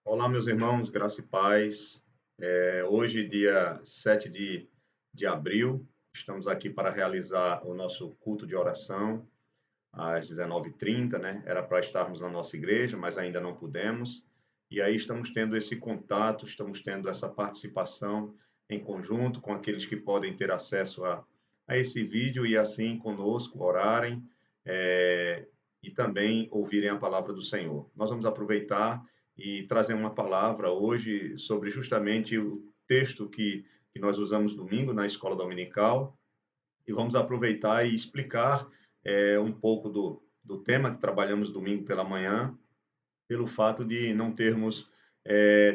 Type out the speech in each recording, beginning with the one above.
Olá, meus irmãos, graça e paz. Hoje, dia 7 de abril, estamos aqui para realizar o nosso culto de oração às 19h30, né? Era para estarmos na nossa igreja, mas ainda não pudemos. E aí estamos tendo esse contato, estamos tendo essa participação em conjunto com aqueles que podem ter acesso a esse vídeo e assim conosco orarem, eh, e também ouvirem a palavra do Senhor. Nós vamos aproveitar e trazer uma palavra hoje sobre justamente o texto que nós usamos domingo na escola dominical e vamos aproveitar e explicar um pouco do tema que trabalhamos domingo pela manhã, pelo fato de não termos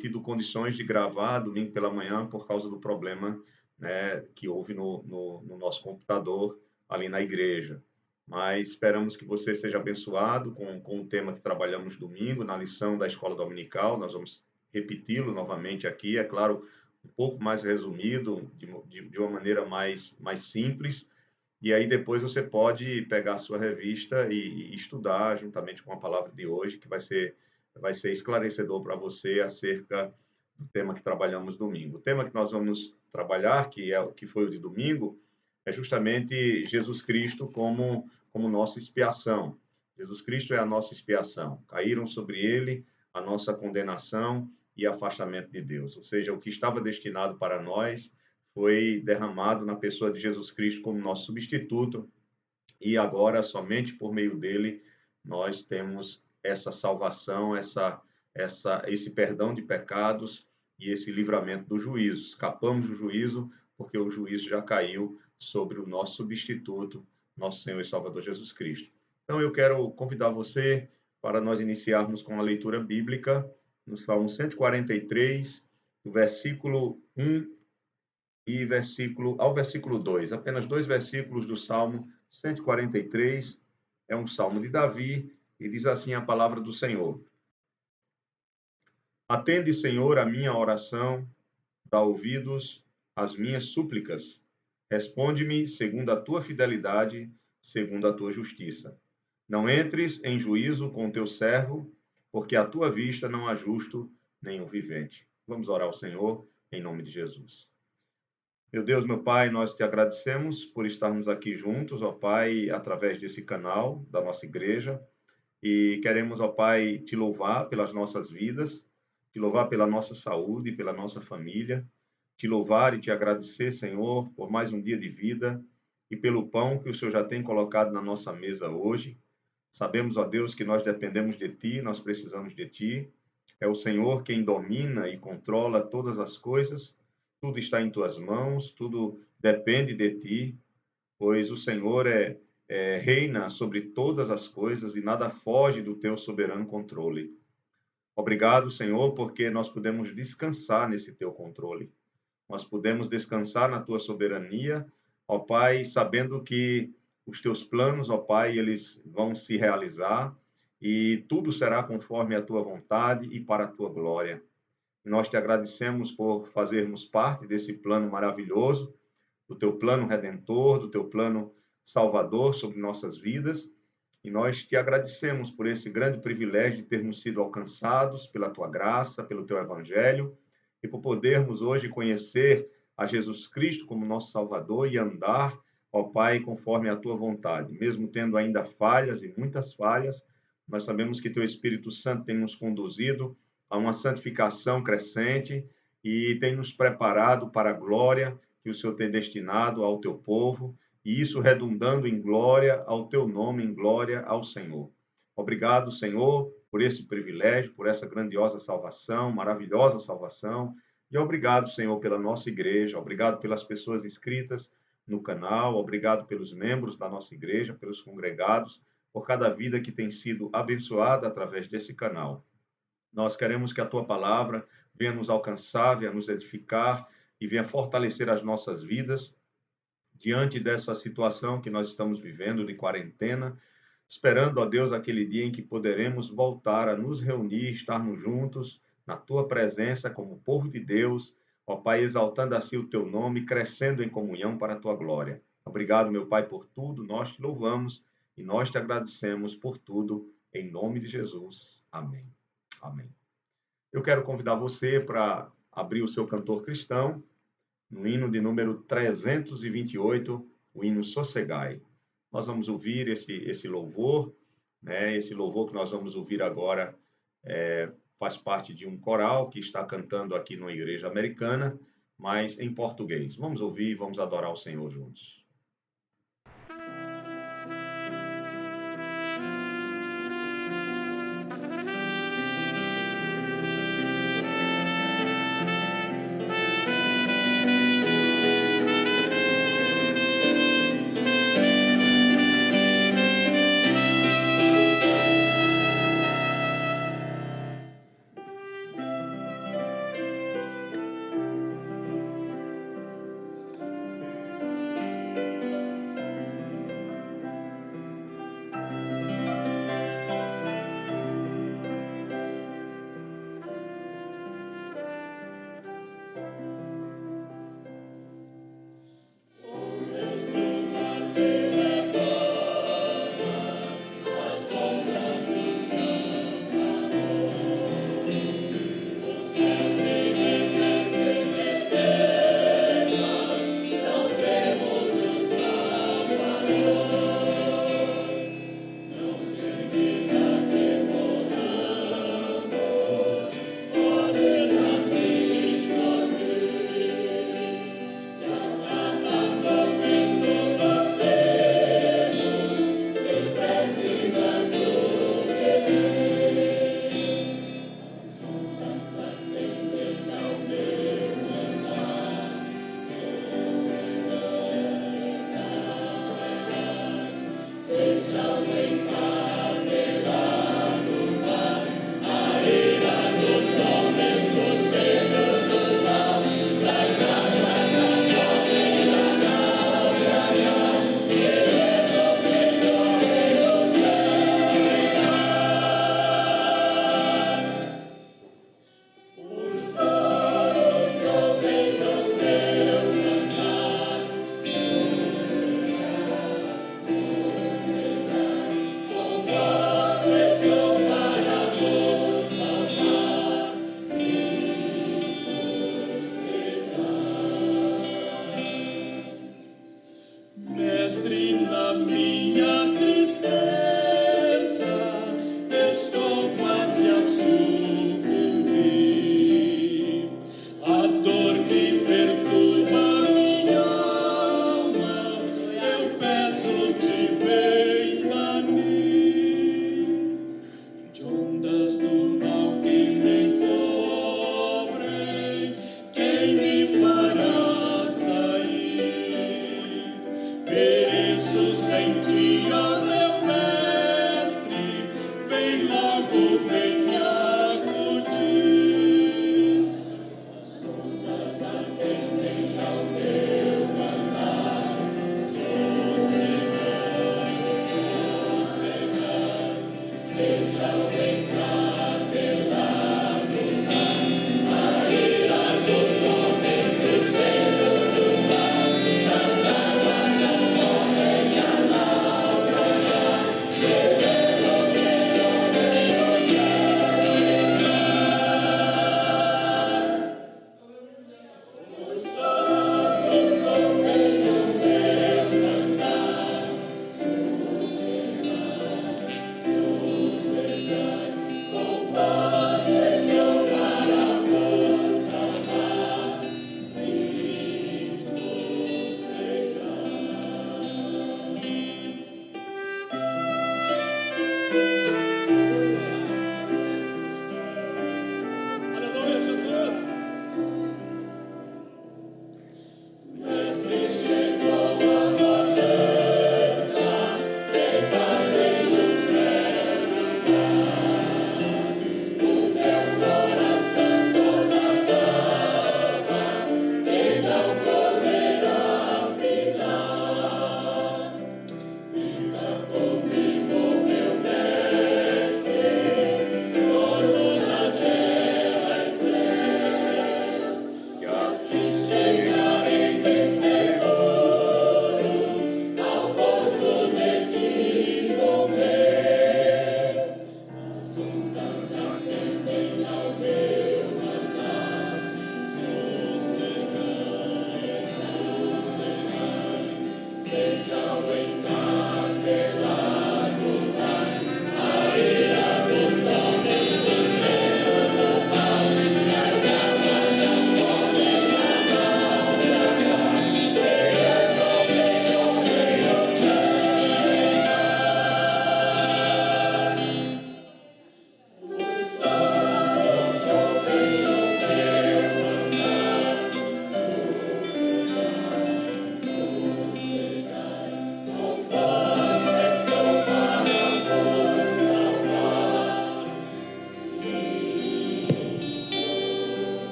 tido condições de gravar domingo pela manhã por causa do problema, né, que houve no nosso computador ali na igreja. Mas esperamos que você seja abençoado com o tema que trabalhamos domingo na lição da escola dominical. Nós vamos repeti-lo novamente aqui, é claro, um pouco mais resumido, de uma maneira mais simples, e aí depois você pode pegar a sua revista e estudar juntamente com a palavra de hoje, que vai ser esclarecedor para você acerca do tema que trabalhamos domingo. O tema que nós vamos trabalhar, que foi o de domingo, é justamente Jesus Cristo como nossa expiação. Jesus Cristo é a nossa expiação. Caíram sobre ele a nossa condenação e afastamento de Deus. Ou seja, o que estava destinado para nós foi derramado na pessoa de Jesus Cristo como nosso substituto, e agora, somente por meio dele, nós temos essa salvação, esse perdão de pecados e esse livramento do juízo. Escapamos do juízo, porque o juízo já caiu sobre o nosso substituto, nosso Senhor e Salvador Jesus Cristo. Então, eu quero convidar você para nós iniciarmos com a leitura bíblica no Salmo 143, do versículo 1 e ao versículo 2. Apenas dois versículos do Salmo 143. É um salmo de Davi e diz assim a palavra do Senhor: Atende, Senhor, a minha oração, dá ouvidos às minhas súplicas. Responde-me segundo a tua fidelidade, segundo a tua justiça. Não entres em juízo com o teu servo, porque à tua vista não há justo nenhum vivente. Vamos orar ao Senhor em nome de Jesus. Meu Deus, meu Pai, nós te agradecemos por estarmos aqui juntos, ó Pai, através desse canal da nossa igreja. E queremos, ó Pai, te louvar pelas nossas vidas, te louvar pela nossa saúde, pela nossa família, te louvar e te agradecer, Senhor, por mais um dia de vida e pelo pão que o Senhor já tem colocado na nossa mesa hoje. Sabemos, ó Deus, que nós dependemos de Ti, nós precisamos de Ti. É o Senhor quem domina e controla todas as coisas, tudo está em Tuas mãos, tudo depende de Ti, pois o Senhor reina sobre todas as coisas e nada foge do Teu soberano controle. Obrigado, Senhor, porque nós podemos descansar nesse Teu controle. Nós podemos descansar na Tua soberania, ó Pai, sabendo que os Teus planos, ó Pai, eles vão se realizar e tudo será conforme a Tua vontade e para a Tua glória. Nós te agradecemos por fazermos parte desse plano maravilhoso, do Teu plano redentor, do Teu plano salvador sobre nossas vidas. E nós te agradecemos por esse grande privilégio de termos sido alcançados pela Tua graça, pelo Teu Evangelho, e por podermos hoje conhecer a Jesus Cristo como nosso Salvador e andar, ó Pai, conforme a Tua vontade. Mesmo tendo ainda falhas e muitas falhas, nós sabemos que Teu Espírito Santo tem nos conduzido a uma santificação crescente e tem nos preparado para a glória que o Senhor tem destinado ao Teu povo, e isso redundando em glória ao Teu nome, em glória ao Senhor. Obrigado, Senhor, por esse privilégio, por essa grandiosa salvação, maravilhosa salvação. E obrigado, Senhor, pela nossa igreja, obrigado pelas pessoas inscritas no canal, obrigado pelos membros da nossa igreja, pelos congregados, por cada vida que tem sido abençoada através desse canal. Nós queremos que a tua palavra venha nos alcançar, venha nos edificar e venha fortalecer as nossas vidas diante dessa situação que nós estamos vivendo de quarentena, esperando, ó Deus, aquele dia em que poderemos voltar a nos reunir, estarmos juntos na tua presença como povo de Deus, ó Pai, exaltando assim o teu nome, crescendo em comunhão para a tua glória. Obrigado, meu Pai, por tudo, nós te louvamos e nós te agradecemos por tudo, em nome de Jesus. Amém. Amém. Eu quero convidar você para abrir o seu cantor cristão no hino de número 328, o hino Sossegai. Nós vamos ouvir esse louvor, né? Esse louvor que nós vamos ouvir agora faz parte de um coral que está cantando aqui numa igreja americana, mas em português. Vamos ouvir e vamos adorar o Senhor juntos.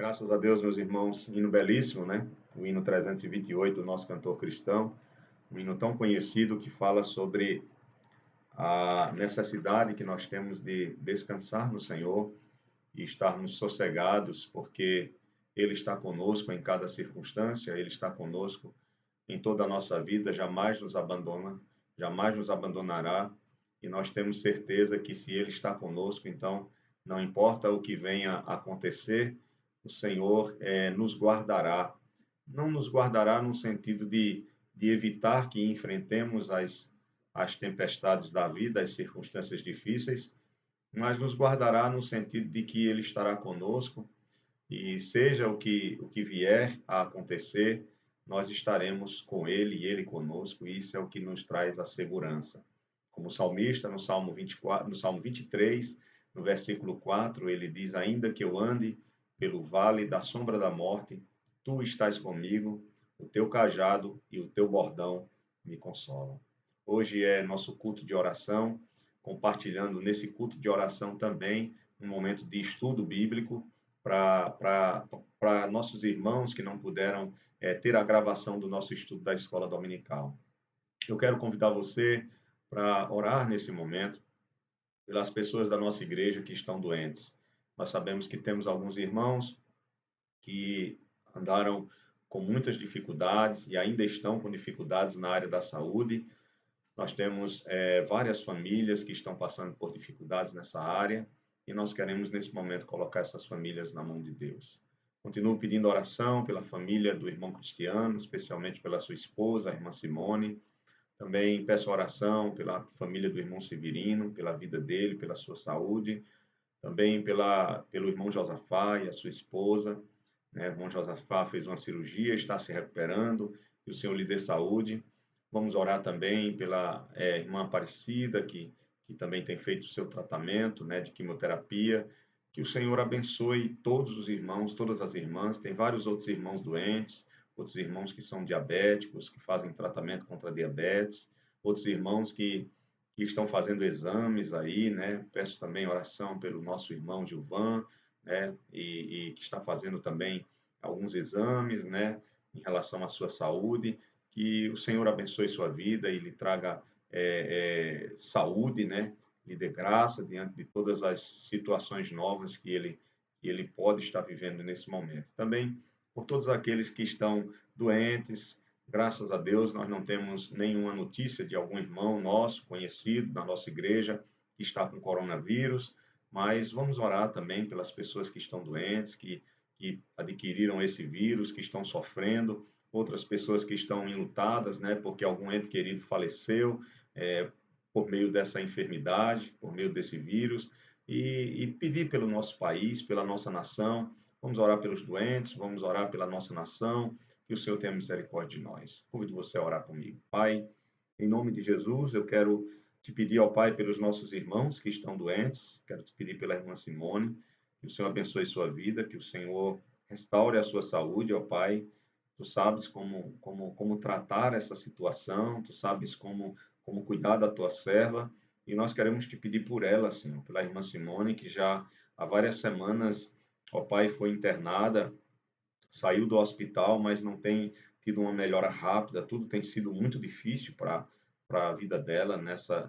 Graças a Deus, meus irmãos, hino belíssimo, né? O hino 328 do nosso cantor cristão, um hino tão conhecido que fala sobre a necessidade que nós temos de descansar no Senhor e estarmos sossegados, porque Ele está conosco em cada circunstância, Ele está conosco em toda a nossa vida, jamais nos abandona, jamais nos abandonará, e nós temos certeza que se Ele está conosco, então não importa o que venha a acontecer, o Senhor nos guardará. Não nos guardará no sentido de evitar que enfrentemos as tempestades da vida, as circunstâncias difíceis, mas nos guardará no sentido de que Ele estará conosco e seja o que vier a acontecer, nós estaremos com Ele e Ele conosco, e isso é o que nos traz a segurança. Como salmista, no Salmo 24, no Salmo 23, no versículo 4, ele diz: Ainda que eu ande pelo vale da sombra da morte, tu estás comigo, o teu cajado e o teu bordão me consolam. Hoje é nosso culto de oração, compartilhando nesse culto de oração também um momento de estudo bíblico para nossos irmãos que não puderam ter a gravação do nosso estudo da escola dominical. Eu quero convidar você para orar nesse momento pelas pessoas da nossa igreja que estão doentes. Nós sabemos que temos alguns irmãos que andaram com muitas dificuldades e ainda estão com dificuldades na área da saúde. Nós temos várias famílias que estão passando por dificuldades nessa área e nós queremos, nesse momento, colocar essas famílias na mão de Deus. Continuo pedindo oração pela família do irmão Cristiano, especialmente pela sua esposa, a irmã Simone. Também peço oração pela família do irmão Severino, pela vida dele, pela sua saúde. Também pelo irmão Josafá e a sua esposa. Né? O irmão Josafá fez uma cirurgia, está se recuperando, que o Senhor lhe dê saúde. Vamos orar também pela irmã Aparecida, que também tem feito o seu tratamento, né, de quimioterapia. Que o Senhor abençoe todos os irmãos, todas as irmãs. Tem vários outros irmãos doentes, outros irmãos que são diabéticos, que fazem tratamento contra a diabetes, outros irmãos que estão fazendo exames aí, né? Peço também oração pelo nosso irmão Gilvan, né? E que está fazendo também alguns exames, né? Em relação à sua saúde. Que o Senhor abençoe sua vida e lhe traga saúde, né? Lhe dê graça diante de todas as situações novas que ele pode estar vivendo nesse momento. Também por todos aqueles que estão doentes, graças a Deus, nós não temos nenhuma notícia de algum irmão nosso, conhecido, da nossa igreja, que está com coronavírus, mas vamos orar também pelas pessoas que estão doentes, que adquiriram esse vírus, que estão sofrendo, outras pessoas que estão enlutadas, né, porque algum ente querido faleceu por meio dessa enfermidade, por meio desse vírus, e pedir pelo nosso país, pela nossa nação. Vamos orar pelos doentes, vamos orar pela nossa nação, que o Senhor tenha misericórdia de nós. Convido você a orar comigo. Pai, em nome de Jesus, eu quero te pedir ao Pai pelos nossos irmãos que estão doentes, quero te pedir pela irmã Simone, que o Senhor abençoe sua vida, que o Senhor restaure a sua saúde, ó Pai. Tu sabes como tratar essa situação, tu sabes como cuidar da tua serva, e nós queremos te pedir por ela, Senhor, pela irmã Simone, que já há várias semanas, ó Pai, foi internada, saiu do hospital, mas não tem tido uma melhora rápida, tudo tem sido muito difícil para a vida dela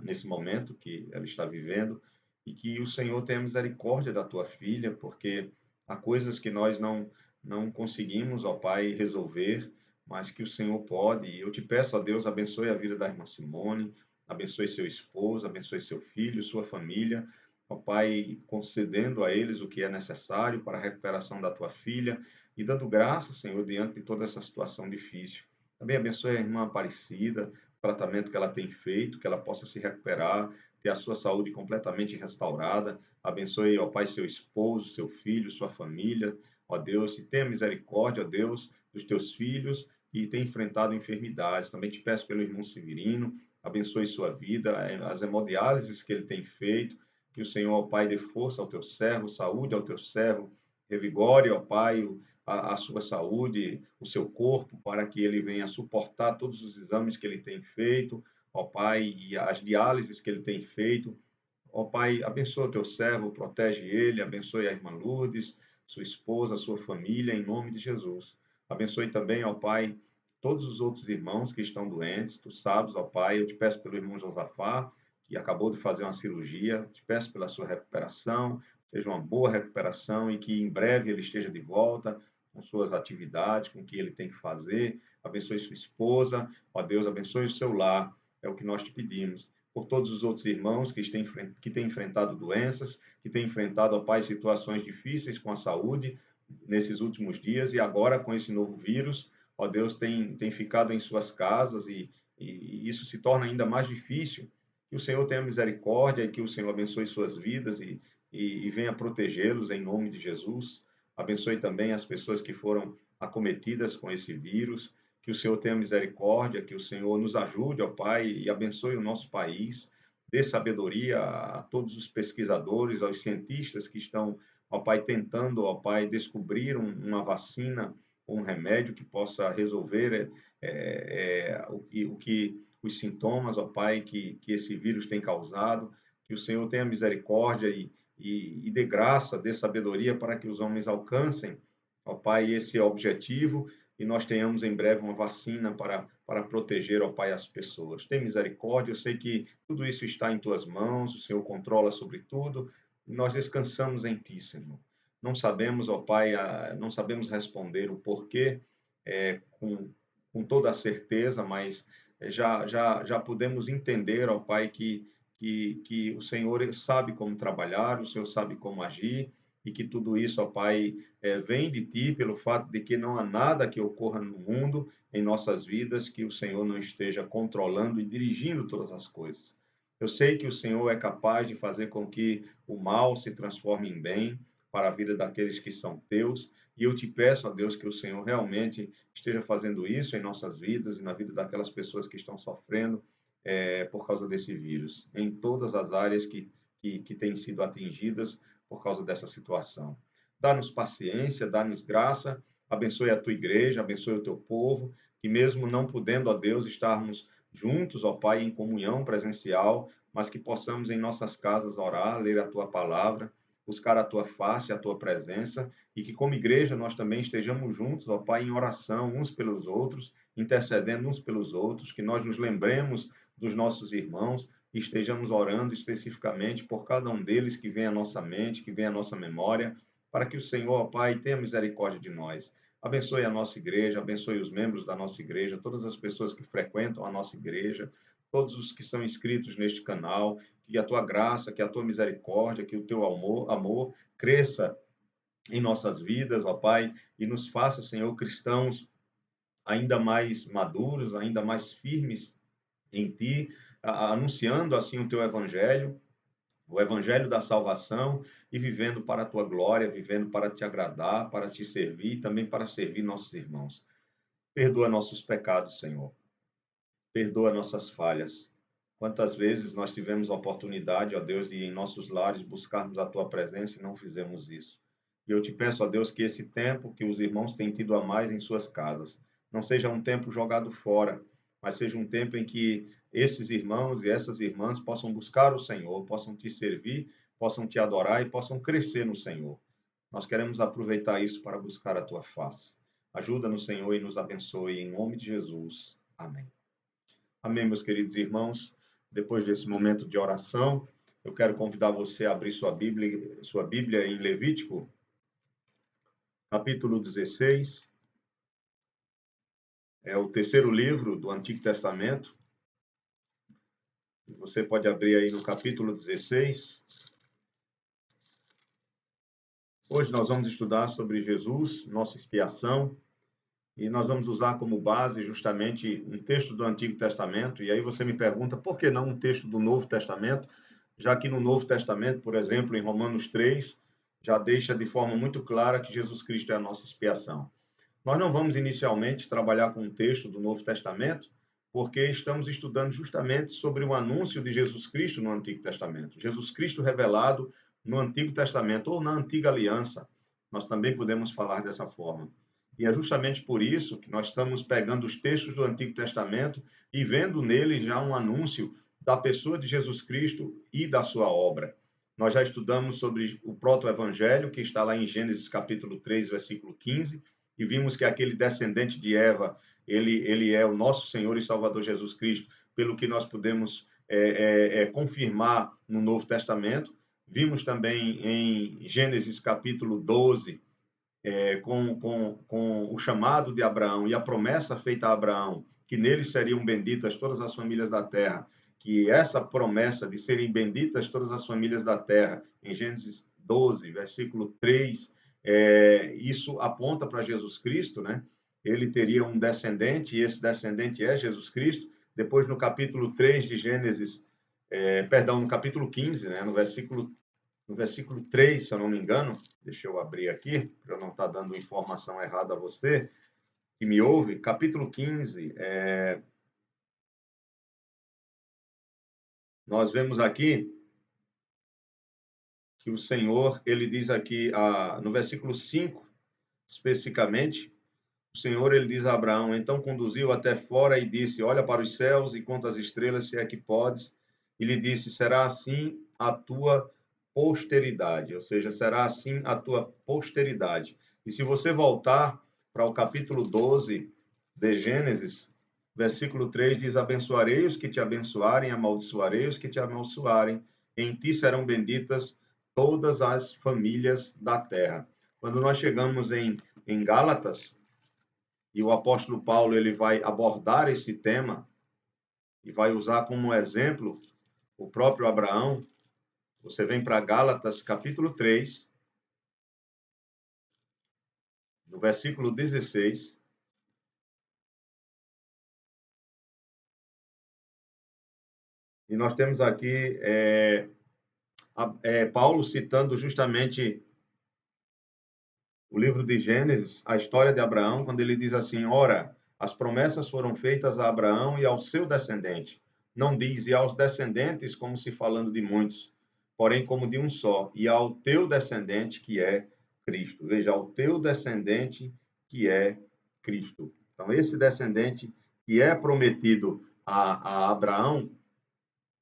nesse momento que ela está vivendo, e que o Senhor tenha misericórdia da tua filha, porque há coisas que nós não conseguimos, ó Pai, resolver, mas que o Senhor pode. E eu te peço, ó Deus, abençoe a vida da irmã Simone, abençoe seu esposo, abençoe seu filho, sua família, ó Pai, concedendo a eles o que é necessário para a recuperação da tua filha e dando graça, Senhor, diante de toda essa situação difícil. Também abençoe a irmã Aparecida, o tratamento que ela tem feito, que ela possa se recuperar, ter a sua saúde completamente restaurada. Abençoe, ó Pai, seu esposo, seu filho, sua família, ó Deus, e tenha misericórdia, ó Deus, dos teus filhos que têm enfrentado enfermidades. Também te peço pelo irmão Severino, abençoe sua vida, as hemodiálises que ele tem feito, que o Senhor, ó Pai, dê força ao teu servo, saúde ao teu servo, revigore, ó Pai, a sua saúde, o seu corpo, para que ele venha suportar todos os exames que ele tem feito, ó Pai, e as diálises que ele tem feito. Ó Pai, abençoa o teu servo, protege ele, abençoe a irmã Lourdes, sua esposa, sua família, em nome de Jesus. Abençoe também, ó Pai, todos os outros irmãos que estão doentes. Tu sabes, ó Pai, eu te peço pelo irmão Josafá, que acabou de fazer uma cirurgia, te peço pela sua recuperação, seja uma boa recuperação e que em breve ele esteja de volta com suas atividades, com o que ele tem que fazer. Abençoe sua esposa, ó Deus, abençoe o seu lar, é o que nós te pedimos. Por todos os outros irmãos que têm enfrentado doenças, que têm enfrentado, ó Pai, situações difíceis com a saúde nesses últimos dias e agora com esse novo vírus, ó Deus, tem ficado em suas casas e isso se torna ainda mais difícil. Que o Senhor tenha misericórdia e que o Senhor abençoe suas vidas e venha protegê-los em nome de Jesus. Abençoe também as pessoas que foram acometidas com esse vírus. Que o Senhor tenha misericórdia, que o Senhor nos ajude, ó Pai, e abençoe o nosso país. Dê sabedoria a todos os pesquisadores, aos cientistas que estão, ó Pai, tentando, ó Pai, descobrir uma vacina, um remédio que possa resolver os sintomas, ó Pai, que esse vírus tem causado. Que o Senhor tenha misericórdia e dê graça, dê sabedoria para que os homens alcancem, ó Pai, esse objetivo e nós tenhamos em breve uma vacina para proteger, ó Pai, as pessoas. Tem misericórdia, eu sei que tudo isso está em tuas mãos, o Senhor controla sobre tudo e nós descansamos em ti, Senhor. Não sabemos, ó Pai, não sabemos responder o porquê com toda a certeza, mas já podemos entender, ó Pai, que o Senhor sabe como trabalhar, o Senhor sabe como agir, e que tudo isso, ó Pai, vem de Ti, pelo fato de que não há nada que ocorra no mundo, em nossas vidas, que o Senhor não esteja controlando e dirigindo todas as coisas. Eu sei que o Senhor é capaz de fazer com que o mal se transforme em bem para a vida daqueles que são teus, e eu te peço, ó Deus, que o Senhor realmente esteja fazendo isso em nossas vidas e na vida daquelas pessoas que estão sofrendo por causa desse vírus, em todas as áreas que têm sido atingidas por causa dessa situação. Dá-nos paciência, dá-nos graça, abençoe a tua igreja, abençoe o teu povo, que mesmo não podendo, ó Deus, estarmos juntos, ó Pai, em comunhão presencial, mas que possamos em nossas casas orar, ler a tua palavra, buscar a tua face, a tua presença, e que como igreja nós também estejamos juntos, ó Pai, em oração uns pelos outros, intercedendo uns pelos outros, que nós nos lembremos dos nossos irmãos e estejamos orando especificamente por cada um deles que vem à nossa mente, que vem à nossa memória, para que o Senhor, ó Pai, tenha misericórdia de nós. Abençoe a nossa igreja, abençoe os membros da nossa igreja, todas as pessoas que frequentam a nossa igreja, todos os que são inscritos neste canal, que a tua graça, que a tua misericórdia, que o teu amor cresça em nossas vidas, ó Pai, e nos faça, Senhor, cristãos ainda mais maduros, ainda mais firmes em ti, anunciando assim o evangelho da salvação e vivendo para a tua glória, vivendo para te agradar, para te servir e também para servir nossos irmãos. Perdoa nossos pecados, Senhor. Perdoa nossas falhas. Quantas vezes nós tivemos a oportunidade, ó Deus, de em nossos lares buscarmos a tua presença e não fizemos isso. E eu te peço, ó Deus, que esse tempo que os irmãos têm tido a mais em suas casas não seja um tempo jogado fora, mas seja um tempo em que esses irmãos e essas irmãs possam buscar o Senhor, possam te servir, possam te adorar e possam crescer no Senhor. Nós queremos aproveitar isso para buscar a tua face. Ajuda-nos, Senhor, e nos abençoe em nome de Jesus. Amém. Amém, meus queridos irmãos. Depois desse momento de oração, eu quero convidar você a abrir sua Bíblia em Levítico, capítulo 16. É o terceiro livro do Antigo Testamento. Você pode abrir aí no capítulo 16. Hoje nós vamos estudar sobre Jesus, nossa expiação, e nós vamos usar como base justamente um texto do Antigo Testamento. E aí você me pergunta, por que não um texto do Novo Testamento? Já que no Novo Testamento, por exemplo, em Romanos 3, já deixa de forma muito clara que Jesus Cristo é a nossa expiação. Nós não vamos inicialmente trabalhar com um texto do Novo Testamento, porque estamos estudando justamente sobre o anúncio de Jesus Cristo no Antigo Testamento. Jesus Cristo revelado no Antigo Testamento ou na Antiga Aliança. Nós também podemos falar dessa forma. E é justamente por isso que nós estamos pegando os textos do Antigo Testamento e vendo neles já um anúncio da pessoa de Jesus Cristo e da sua obra. Nós já estudamos sobre o proto-evangelho, que está lá em Gênesis capítulo 3, versículo 15, e vimos que aquele descendente de Eva, ele é o nosso Senhor e Salvador Jesus Cristo, pelo que nós podemos confirmar no Novo Testamento. Vimos também em Gênesis capítulo 12, com o chamado de Abraão e a promessa feita a Abraão, que nele seriam benditas todas as famílias da terra, que essa promessa de serem benditas todas as famílias da terra, em Gênesis 12, versículo 3, isso aponta para Jesus Cristo, né? Ele teria um descendente, e esse descendente é Jesus Cristo. Depois, no capítulo 3 de Gênesis, no capítulo 15, né? No versículo 3, se eu não me engano, deixa eu abrir aqui, para eu não estar dando informação errada a você, que me ouve, capítulo 15, nós vemos aqui que o Senhor, ele diz aqui, no versículo 5, especificamente, o Senhor, ele diz a Abraão, então conduziu até fora e disse, olha para os céus e conta as estrelas, se é que podes. E lhe disse, será assim a tua posteridade, ou seja, será assim a tua posteridade. E se você voltar para o capítulo 12 de Gênesis, versículo 3 diz, abençoarei os que te abençoarem, amaldiçoarei os que te amaldiçoarem, em ti serão benditas todas as famílias da terra. Quando nós chegamos em Gálatas, e o apóstolo Paulo ele vai abordar esse tema e vai usar como exemplo o próprio Abraão. Você vem para Gálatas, capítulo 3, no versículo 16. E nós temos aqui Paulo citando justamente o livro de Gênesis, a história de Abraão, quando ele diz assim, ora, as promessas foram feitas a Abraão e ao seu descendente. Não diz, e aos descendentes, como se falando de muitos, porém como de um só, e ao teu descendente, que é Cristo. Veja, ao teu descendente, que é Cristo. Então, esse descendente que é prometido a Abraão,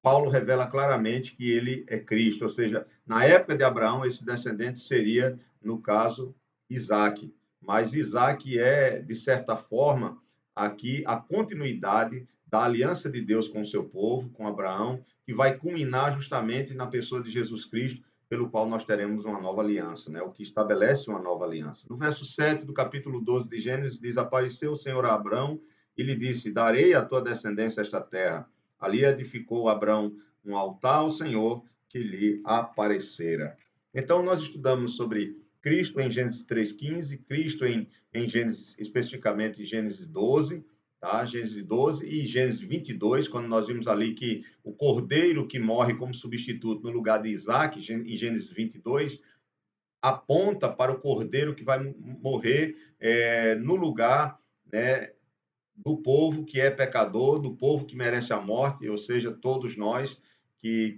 Paulo revela claramente que ele é Cristo, ou seja, na época de Abraão, esse descendente seria, no caso, Isaac. Mas Isaac é, de certa forma, aqui a continuidade da aliança de Deus com o seu povo, com Abraão, que vai culminar justamente na pessoa de Jesus Cristo, pelo qual nós teremos uma nova aliança, né? O que estabelece uma nova aliança. No verso 7 do capítulo 12 de Gênesis, diz, apareceu o Senhor a Abraão e lhe disse, darei à tua descendência esta terra. Ali edificou Abraão um altar ao Senhor que lhe aparecera. Então, nós estudamos sobre Cristo em Gênesis 3,15, Cristo em Gênesis, especificamente Gênesis 12, tá? Gênesis 12 e Gênesis 22, quando nós vimos ali que o cordeiro que morre como substituto no lugar de Isaac, em Gênesis 22, aponta para o cordeiro que vai morrer no lugar, né, do povo que é pecador, do povo que merece a morte, ou seja, todos nós que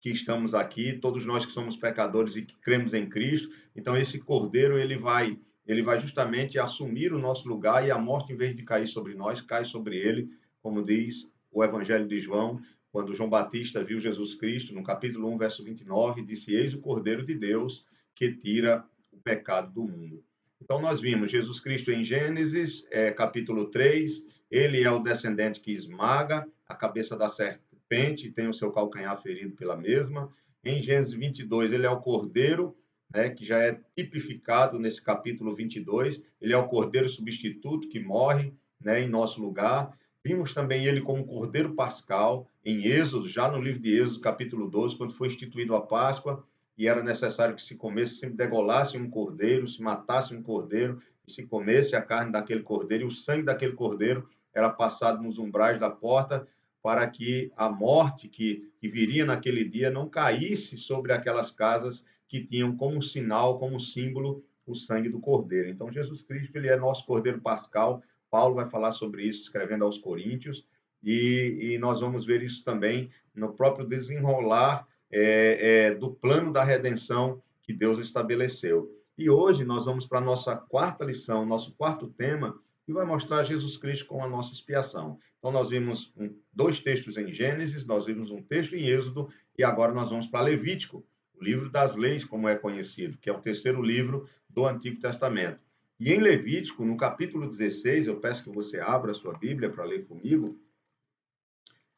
estamos aqui, todos nós que somos pecadores e que cremos em Cristo. Então, esse cordeiro, ele vai justamente assumir o nosso lugar e a morte, em vez de cair sobre nós, cai sobre ele, como diz o Evangelho de João, quando João Batista viu Jesus Cristo, no capítulo 1, verso 29, disse, eis o Cordeiro de Deus que tira o pecado do mundo. Então, nós vimos Jesus Cristo em Gênesis, capítulo 3, ele é o descendente que esmaga a cabeça da serpente e tem o seu calcanhar ferido pela mesma. Em Gênesis 22, ele é o cordeiro, né, que já é tipificado nesse capítulo 22, ele é o cordeiro substituto que morre, né, em nosso lugar. Vimos também ele como cordeiro pascal em Êxodo, já no livro de Êxodo, capítulo 12, quando foi instituído a Páscoa, e era necessário que se comesse, se degolasse um cordeiro, se matasse um cordeiro, e se comesse a carne daquele cordeiro, e o sangue daquele cordeiro era passado nos umbrais da porta, para que a morte que viria naquele dia não caísse sobre aquelas casas que tinham como sinal, como símbolo, o sangue do cordeiro. Então, Jesus Cristo, ele é nosso cordeiro pascal. Paulo vai falar sobre isso, escrevendo aos Coríntios, e nós vamos ver isso também no próprio desenrolar do plano da redenção que Deus estabeleceu. E hoje nós vamos para a nossa quarta lição, nosso quarto tema, e vai mostrar Jesus Cristo como a nossa expiação. Então, nós vimos dois textos em Gênesis, nós vimos um texto em Êxodo, e agora nós vamos para Levítico, o livro das leis, como é conhecido, que é o terceiro livro do Antigo Testamento. E em Levítico, no capítulo 16, eu peço que você abra a sua Bíblia para ler comigo.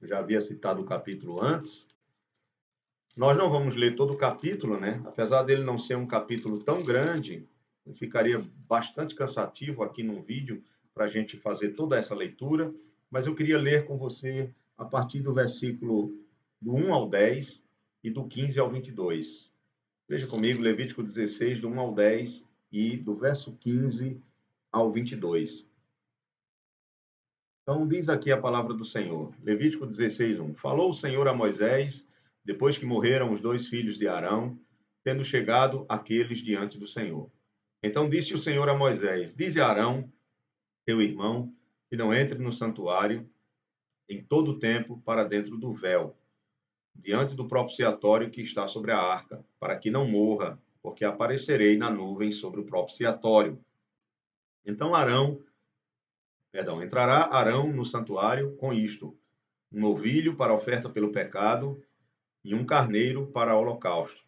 Eu já havia citado o capítulo antes. Nós não vamos ler todo o capítulo, né? Apesar dele não ser um capítulo tão grande, ficaria bastante cansativo aqui no vídeo para a gente fazer toda essa leitura, mas eu queria ler com você a partir do versículo do 1 ao 10 e do 15 ao 22. Veja comigo, Levítico 16, do 1 ao 10 e do verso 15 ao 22. Então, diz aqui a palavra do Senhor. Levítico 16, 1. Falou o Senhor a Moisés, depois que morreram os dois filhos de Arão, tendo chegado aqueles diante do Senhor. Então disse o Senhor a Moisés: Dize a Arão, teu irmão, que não entre no santuário em todo o tempo para dentro do véu, diante do propiciatório que está sobre a arca, para que não morra, porque aparecerei na nuvem sobre o propiciatório. Então entrará Arão no santuário com isto: um novilho para oferta pelo pecado e um carneiro para holocausto.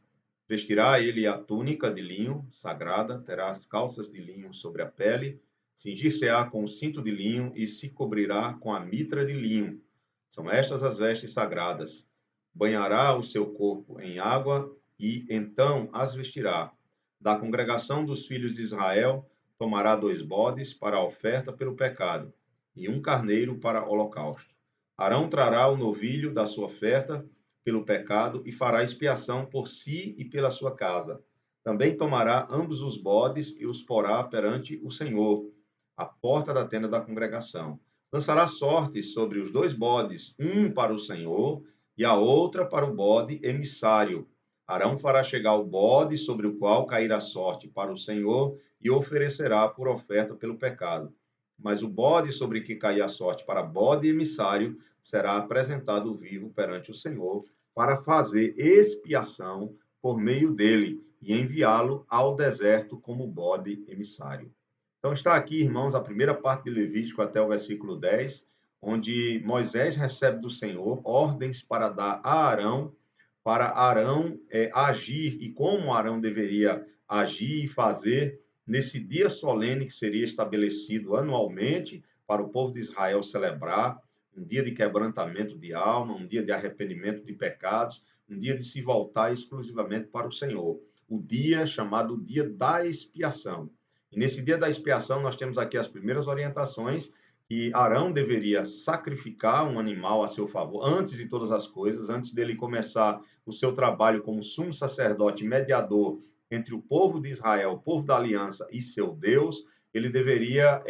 Vestirá ele a túnica de linho sagrada, terá as calças de linho sobre a pele, cingir-se-á com o cinto de linho e se cobrirá com a mitra de linho. São estas as vestes sagradas. Banhará o seu corpo em água e então as vestirá. Da congregação dos filhos de Israel, tomará 2 bodes para a oferta pelo pecado e um carneiro para holocausto. Arão trará o novilho da sua oferta pelo pecado e fará expiação por si e pela sua casa. Também tomará ambos os bodes e os porá perante o Senhor, à porta da tenda da congregação. Lançará sortes sobre os 2 bodes, um para o Senhor e a outra para o bode emissário. Arão fará chegar o bode sobre o qual cairá sorte para o Senhor e oferecerá por oferta pelo pecado. Mas o bode sobre que cair a sorte para bode emissário será apresentado vivo perante o Senhor para fazer expiação por meio dele e enviá-lo ao deserto como bode emissário. Então está aqui, irmãos, a primeira parte de Levítico até o versículo 10, onde Moisés recebe do Senhor ordens para dar a Arão, para Arão agir e como Arão deveria agir e fazer nesse dia solene que seria estabelecido anualmente para o povo de Israel celebrar, um dia de quebrantamento de alma, um dia de arrependimento de pecados, um dia de se voltar exclusivamente para o Senhor. O dia chamado dia da expiação. E nesse dia da expiação, nós temos aqui as primeiras orientações que Arão deveria sacrificar um animal a seu favor, antes de todas as coisas, antes dele começar o seu trabalho como sumo sacerdote mediador entre o povo de Israel, o povo da aliança e seu Deus, ele deveria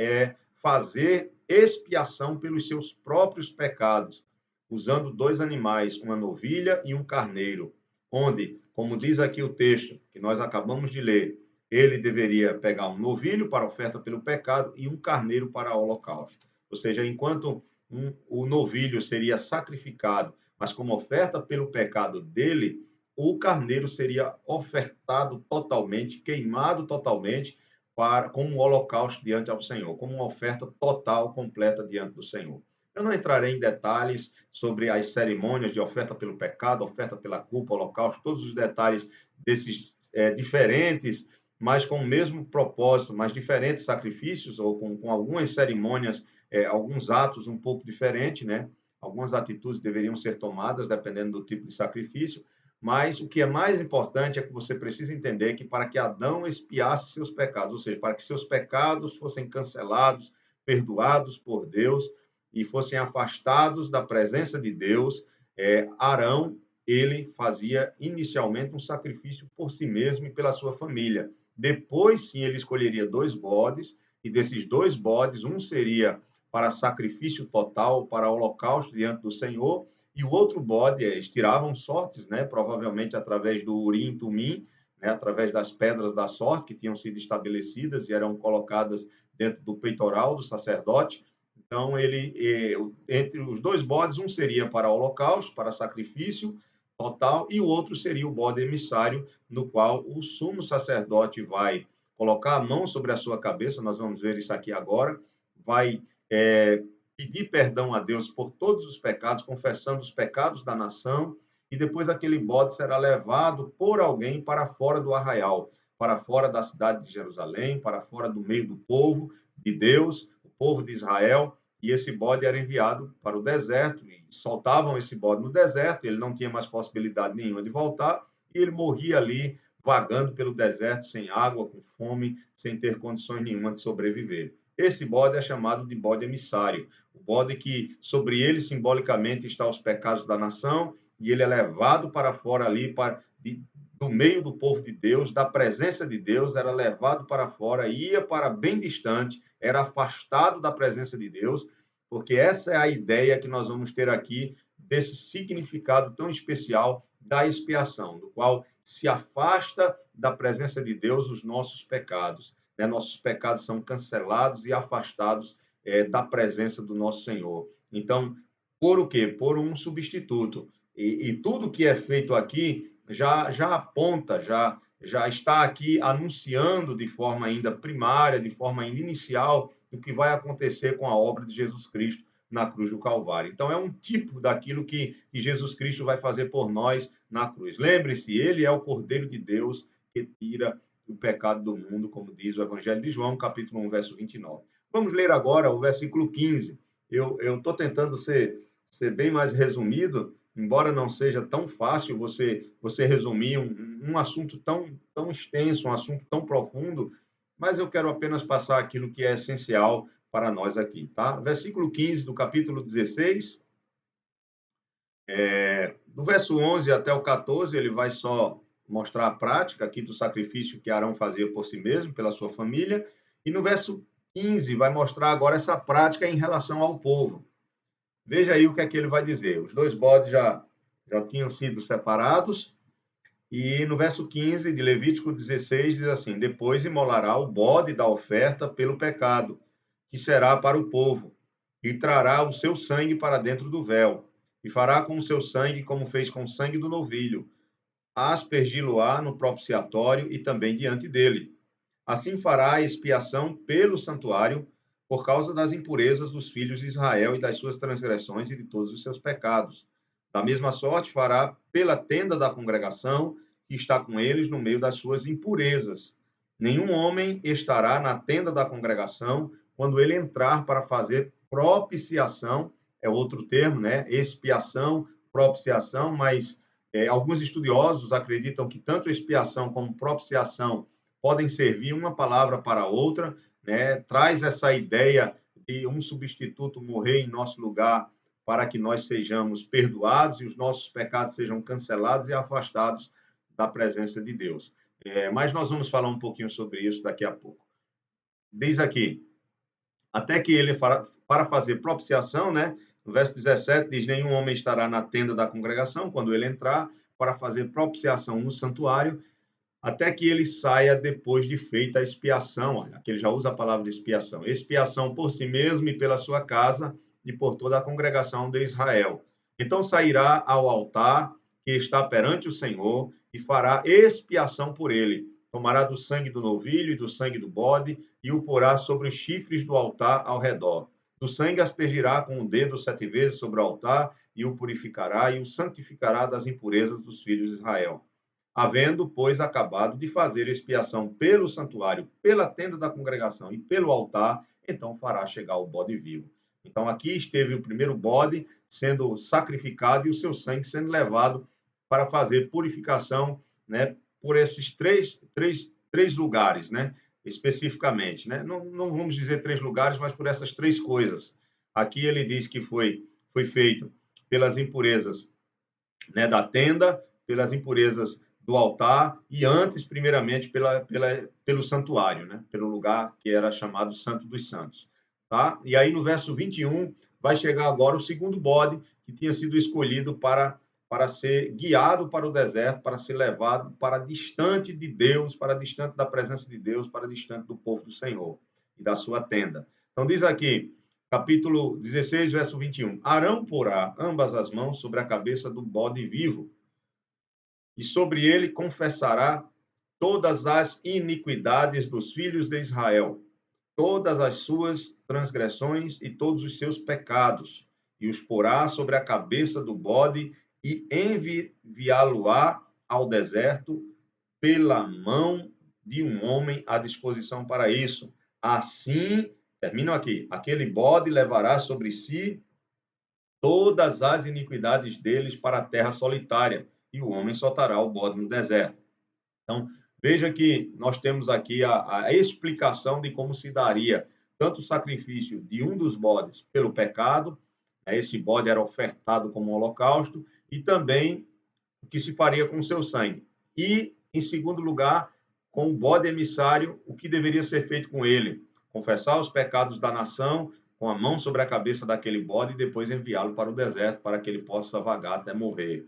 fazer expiação pelos seus próprios pecados, usando 2 animais, uma novilha e um carneiro, onde, como diz aqui o texto que nós acabamos de ler, ele deveria pegar um novilho para oferta pelo pecado e um carneiro para holocausto. Ou seja, enquanto o novilho seria sacrificado, mas como oferta pelo pecado dele, o carneiro seria ofertado totalmente, queimado totalmente, como um holocausto diante ao Senhor, como uma oferta total, completa diante do Senhor. Eu não entrarei em detalhes sobre as cerimônias de oferta pelo pecado, oferta pela culpa, holocausto, todos os detalhes desses diferentes, mas com o mesmo propósito, mas diferentes sacrifícios, ou com algumas cerimônias, alguns atos um pouco diferentes, né? Algumas atitudes deveriam ser tomadas, dependendo do tipo de sacrifício, mas o que é mais importante é que você precisa entender que para que Adão expiasse seus pecados, ou seja, para que seus pecados fossem cancelados, perdoados por Deus e fossem afastados da presença de Deus, Arão, ele fazia inicialmente um sacrifício por si mesmo e pela sua família. Depois, sim, ele escolheria 2 bodes, e desses 2 bodes, um seria para sacrifício total, para holocausto diante do Senhor, e o outro bode, eles tiravam sortes, né? Provavelmente através do Urim e Tumim, né? Através das pedras da sorte que tinham sido estabelecidas e eram colocadas dentro do peitoral do sacerdote. Então, entre os 2 bodes, um seria para holocausto, para sacrifício total, e o outro seria o bode emissário, no qual o sumo sacerdote vai colocar a mão sobre a sua cabeça, nós vamos ver isso aqui agora, vai pedir perdão a Deus por todos os pecados, confessando os pecados da nação, e depois aquele bode será levado por alguém para fora do arraial, para fora da cidade de Jerusalém, para fora do meio do povo de Deus, o povo de Israel, e esse bode era enviado para o deserto, e soltavam esse bode no deserto, ele não tinha mais possibilidade nenhuma de voltar, e ele morria ali, vagando pelo deserto, sem água, com fome, sem ter condições nenhuma de sobreviver. Esse bode é chamado de bode emissário, o bode que sobre ele simbolicamente está os pecados da nação, e ele é levado para fora ali, do meio do povo de Deus, da presença de Deus, era levado para fora, ia para bem distante, era afastado da presença de Deus, porque essa é a ideia que nós vamos ter aqui desse significado tão especial da expiação, do qual se afasta da presença de Deus os nossos pecados. Né? Nossos pecados são cancelados e afastados da presença do nosso Senhor. Então, por o quê? Por um substituto. E tudo que é feito aqui já aponta, já está aqui anunciando de forma ainda primária, de forma ainda inicial, o que vai acontecer com a obra de Jesus Cristo na cruz do Calvário. Então, é um tipo daquilo que Jesus Cristo vai fazer por nós na cruz. Lembre-se, ele é o Cordeiro de Deus que tira o pecado do mundo, como diz o Evangelho de João, capítulo 1, verso 29. Vamos ler agora o versículo 15. Eu estou tentando ser bem mais resumido, embora não seja tão fácil você resumir um assunto tão extenso, um assunto tão profundo, mas eu quero apenas passar aquilo que é essencial para nós aqui, tá? Versículo 15 do capítulo 16, do verso 11 até o 14, ele vai só mostrar a prática aqui do sacrifício que Arão fazia por si mesmo, pela sua família, e no verso 15 vai mostrar agora essa prática em relação ao povo. Veja aí o que é que ele vai dizer. Os dois bodes já tinham sido separados, e no verso 15 de Levítico 16 diz assim: depois imolará o bode da oferta pelo pecado, que será para o povo, e trará o seu sangue para dentro do véu, e fará com o seu sangue como fez com o sangue do novilho, aspergi-lo-á no propiciatório e também diante dele. Assim fará a expiação pelo santuário, por causa das impurezas dos filhos de Israel e das suas transgressões e de todos os seus pecados. Da mesma sorte fará pela tenda da congregação, que está com eles no meio das suas impurezas. Nenhum homem estará na tenda da congregação quando ele entrar para fazer propiciação, é outro termo, né? Expiação, propiciação, mas alguns estudiosos acreditam que tanto expiação como propiciação podem servir uma palavra para outra, né? Traz essa ideia de um substituto morrer em nosso lugar para que nós sejamos perdoados e os nossos pecados sejam cancelados e afastados da presença de Deus. Mas nós vamos falar um pouquinho sobre isso daqui a pouco. Diz aqui, até que ele, para fazer propiciação, né? No verso 17 diz, nenhum homem estará na tenda da congregação quando ele entrar para fazer propiciação no santuário, até que ele saia depois de feita a expiação. Olha, aqui ele já usa a palavra de expiação. Expiação por si mesmo e pela sua casa e por toda a congregação de Israel. Então sairá ao altar que está perante o Senhor e fará expiação por ele. Tomará do sangue do novilho e do sangue do bode e o porá sobre os chifres do altar ao redor. Do sangue aspergirá com o dedo 7 vezes sobre o altar e o purificará e o santificará das impurezas dos filhos de Israel. Havendo, pois, acabado de fazer expiação pelo santuário, pela tenda da congregação e pelo altar, então fará chegar o bode vivo. Então, aqui esteve o primeiro bode sendo sacrificado e o seu sangue sendo levado para fazer purificação, né, por esses três lugares, né, especificamente. Né? Não vamos dizer 3 lugares, mas por essas 3 coisas. Aqui ele diz que foi feito pelas impurezas, né, da tenda, pelas impurezas do altar e antes, primeiramente, pelo santuário, né? Pelo lugar que era chamado Santo dos Santos. Tá? E aí, no verso 21, vai chegar agora o segundo bode que tinha sido escolhido para ser guiado para o deserto, para ser levado para distante de Deus, para distante da presença de Deus, para distante do povo do Senhor e da sua tenda. Então, diz aqui, capítulo 16, verso 21. Arão porá ambas as mãos sobre a cabeça do bode vivo, e sobre ele confessará todas as iniquidades dos filhos de Israel, todas as suas transgressões e todos os seus pecados, e os porá sobre a cabeça do bode, e enviá-lo-á ao deserto pela mão de um homem à disposição para isso. Assim, termino aqui, aquele bode levará sobre si todas as iniquidades deles para a terra solitária, e o homem soltará o bode no deserto. Então, veja que nós temos aqui a explicação de como se daria tanto o sacrifício de um dos bodes pelo pecado, esse bode era ofertado como um holocausto, e também o que se faria com o seu sangue. E, em segundo lugar, com o bode emissário, o que deveria ser feito com ele? Confessar os pecados da nação, com a mão sobre a cabeça daquele bode, e depois enviá-lo para o deserto, para que ele possa vagar até morrer.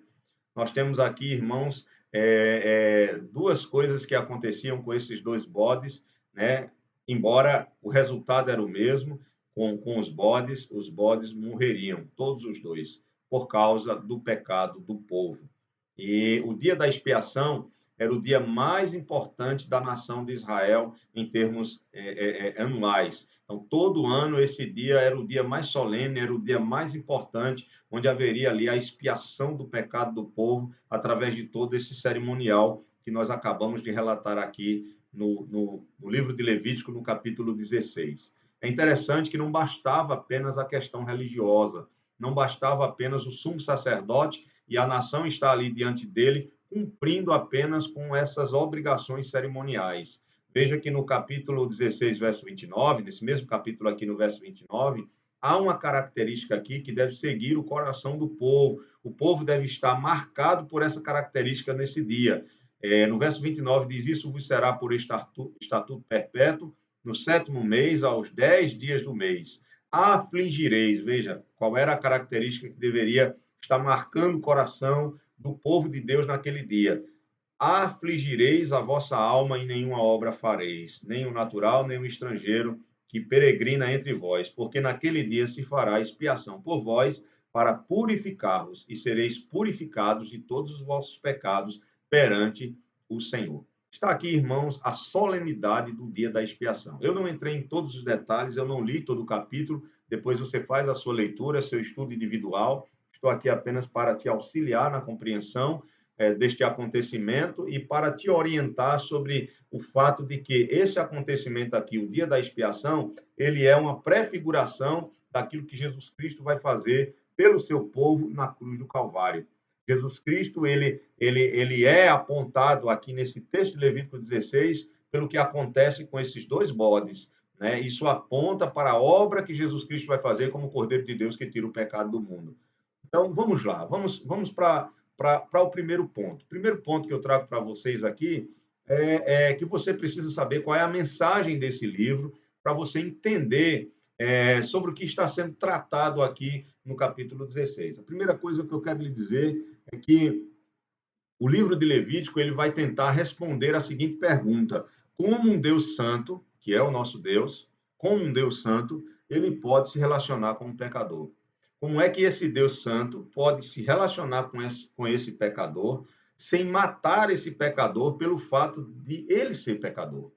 Nós temos aqui, irmãos, duas coisas que aconteciam com esses dois bodes, né? Embora o resultado era o mesmo, com os bodes morreriam, todos os dois, por causa do pecado do povo. E o dia da expiação era o dia mais importante da nação de Israel em termos anuais. Então, todo ano, esse dia era o dia mais solene, era o dia mais importante, onde haveria ali a expiação do pecado do povo através de todo esse cerimonial que nós acabamos de relatar aqui no livro de Levítico, no capítulo 16. É interessante que não bastava apenas a questão religiosa, não bastava apenas o sumo sacerdote e a nação está ali diante dele, cumprindo apenas com essas obrigações cerimoniais. Veja que no capítulo 16, verso 29, nesse mesmo capítulo aqui no verso 29, há uma característica aqui que deve seguir o coração do povo. O povo deve estar marcado por essa característica nesse dia. No verso 29 diz: Isso vos será por estatuto perpétuo, no 7º mês, aos 10 dias do mês. Afligireis, veja, qual era a característica que deveria está marcando o coração do povo de Deus naquele dia. Afligireis a vossa alma e nenhuma obra fareis, nem o natural, nem o estrangeiro que peregrina entre vós, porque naquele dia se fará expiação por vós para purificar-vos e sereis purificados de todos os vossos pecados perante o Senhor. Está aqui, irmãos, a solenidade do dia da expiação. Eu não entrei em todos os detalhes, eu não li todo o capítulo, depois você faz a sua leitura, seu estudo individual. Estou aqui apenas para te auxiliar na compreensão deste acontecimento e para te orientar sobre o fato de que esse acontecimento aqui, o dia da expiação, ele é uma prefiguração daquilo que Jesus Cristo vai fazer pelo seu povo na cruz do Calvário. Jesus Cristo, ele é apontado aqui nesse texto de Levítico 16 pelo que acontece com esses dois bodes, né? Isso aponta para a obra que Jesus Cristo vai fazer como Cordeiro de Deus que tira o pecado do mundo. Então, vamos lá, vamos para o primeiro ponto. O primeiro ponto que eu trago para vocês aqui é que você precisa saber qual é a mensagem desse livro para você entender sobre o que está sendo tratado aqui no capítulo 16. A primeira coisa que eu quero lhe dizer é que o livro de Levítico ele vai tentar responder a seguinte pergunta: como um Deus santo, que é o nosso Deus, como um Deus santo, ele pode se relacionar com um pecador? Como é que esse Deus santo pode se relacionar com esse pecador sem matar esse pecador pelo fato de ele ser pecador?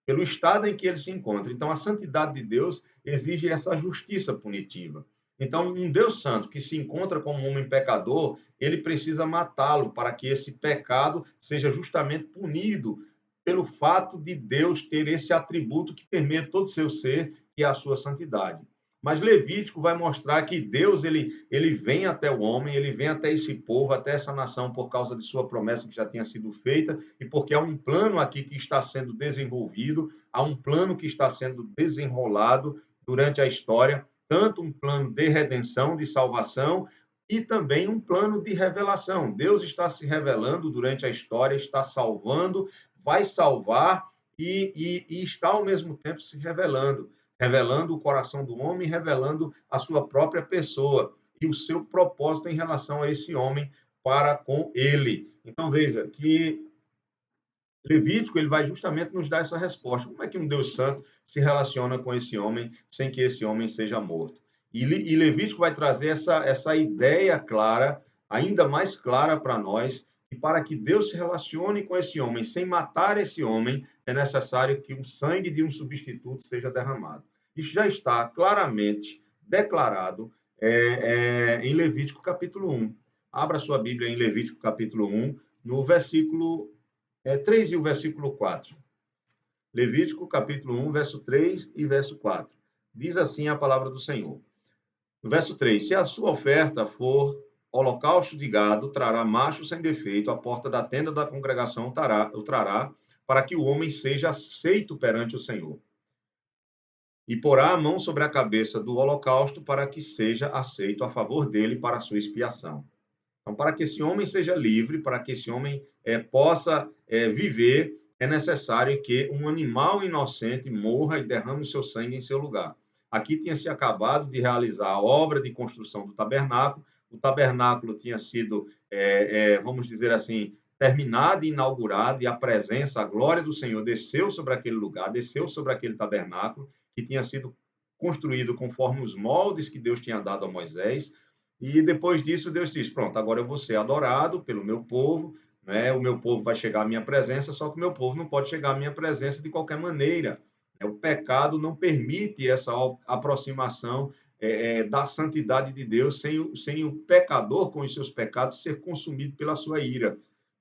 Pelo estado em que ele se encontra. Então, a santidade de Deus exige essa justiça punitiva. Então, um Deus santo que se encontra como um homem pecador, ele precisa matá-lo para que esse pecado seja justamente punido pelo fato de Deus ter esse atributo que permeia todo o seu ser, que é a sua santidade. Mas Levítico vai mostrar que Deus ele vem até o homem, ele vem até esse povo, até essa nação por causa de sua promessa que já tinha sido feita e porque há um plano aqui que está sendo desenvolvido, há um plano que está sendo desenrolado durante a história, tanto um plano de redenção, de salvação e também um plano de revelação. Deus está se revelando durante a história, está salvando, vai salvar e está ao mesmo tempo se revelando revelando o coração do homem, revelando a sua própria pessoa e o seu propósito em relação a esse homem para com ele. Então, veja que Levítico ele vai justamente nos dar essa resposta. Como é que um Deus santo se relaciona com esse homem sem que esse homem seja morto? E Levítico vai trazer essa ideia clara, ainda mais clara para nós, que para que Deus se relacione com esse homem sem matar esse homem, é necessário que o sangue de um substituto seja derramado. Isso já está claramente declarado em Levítico capítulo 1. Abra sua Bíblia em Levítico capítulo 1, no versículo 3 e o versículo 4. Levítico capítulo 1, verso 3 e verso 4. Diz assim a palavra do Senhor. No verso 3, se a sua oferta for holocausto de gado, trará macho sem defeito, a porta da tenda da congregação o trará, para que o homem seja aceito perante o Senhor. E porá a mão sobre a cabeça do holocausto, para que seja aceito a favor dele para a sua expiação. Então, para que esse homem seja livre, para que esse homem possa viver, é necessário que um animal inocente morra e derrame o seu sangue em seu lugar. Aqui tinha se acabado de realizar a obra de construção do tabernáculo. O tabernáculo tinha sido, vamos dizer assim, terminado e inaugurado, e a presença, a glória do Senhor desceu sobre aquele lugar, desceu sobre aquele tabernáculo, que tinha sido construído conforme os moldes que Deus tinha dado a Moisés. E depois disso, Deus diz: pronto, agora eu vou ser adorado pelo meu povo, né? O meu povo vai chegar à minha presença, só que o meu povo não pode chegar à minha presença de qualquer maneira. O pecado não permite essa aproximação da santidade de Deus sem o pecador, com os seus pecados, ser consumido pela sua ira.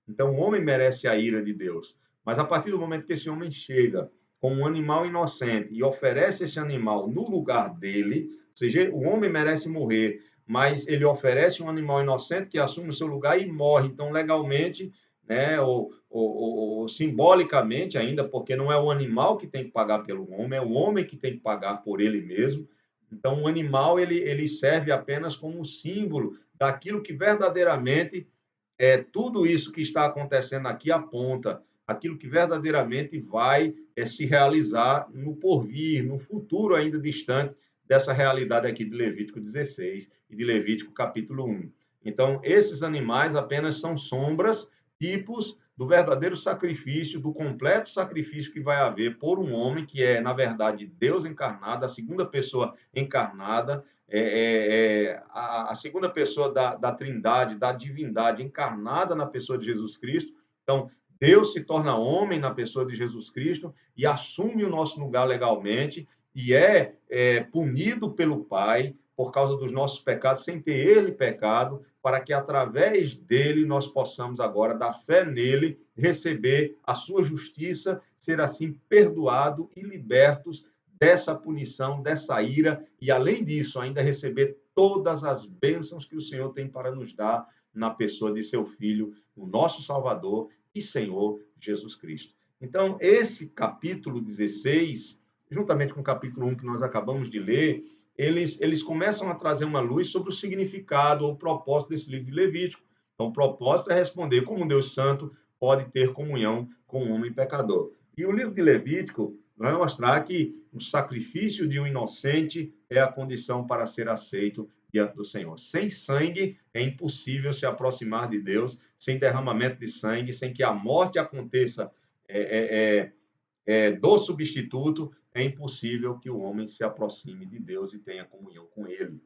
Então, o homem merece a ira de Deus. Mas a partir do momento que esse homem chega com um animal inocente e oferece esse animal no lugar dele, ou seja, o homem merece morrer, mas ele oferece um animal inocente que assume o seu lugar e morre. Então, legalmente, né, ou simbolicamente ainda, porque não é o animal que tem que pagar pelo homem, é o homem que tem que pagar por ele mesmo. Então, o animal ele serve apenas como símbolo daquilo que verdadeiramente tudo isso que está acontecendo aqui aponta aquilo que verdadeiramente vai se realizar no porvir, no futuro ainda distante dessa realidade aqui de Levítico 16 e de Levítico capítulo 1. Então, esses animais apenas são sombras, tipos do verdadeiro sacrifício, do completo sacrifício que vai haver por um homem que é, na verdade, Deus encarnado, a segunda pessoa encarnada, a segunda pessoa da Trindade, da divindade encarnada na pessoa de Jesus Cristo. Então, Deus se torna homem na pessoa de Jesus Cristo e assume o nosso lugar legalmente e punido pelo Pai por causa dos nossos pecados, sem ter ele pecado, para que através dele nós possamos agora, dar fé nele, receber a sua justiça, ser assim perdoado e libertos dessa punição, dessa ira, e além disso, ainda receber todas as bênçãos que o Senhor tem para nos dar na pessoa de seu Filho, o nosso Salvador e Senhor Jesus Cristo. Então, esse capítulo 16, juntamente com o capítulo 1 que nós acabamos de ler, eles começam a trazer uma luz sobre o significado ou o propósito desse livro de Levítico. Então, o propósito é responder como um Deus santo pode ter comunhão com um homem pecador. E o livro de Levítico vai mostrar que o sacrifício de um inocente é a condição para ser aceito diante do Senhor. Sem sangue é impossível se aproximar de Deus, sem derramamento de sangue, sem que a morte aconteça do substituto, é impossível que o homem se aproxime de Deus e tenha comunhão com ele.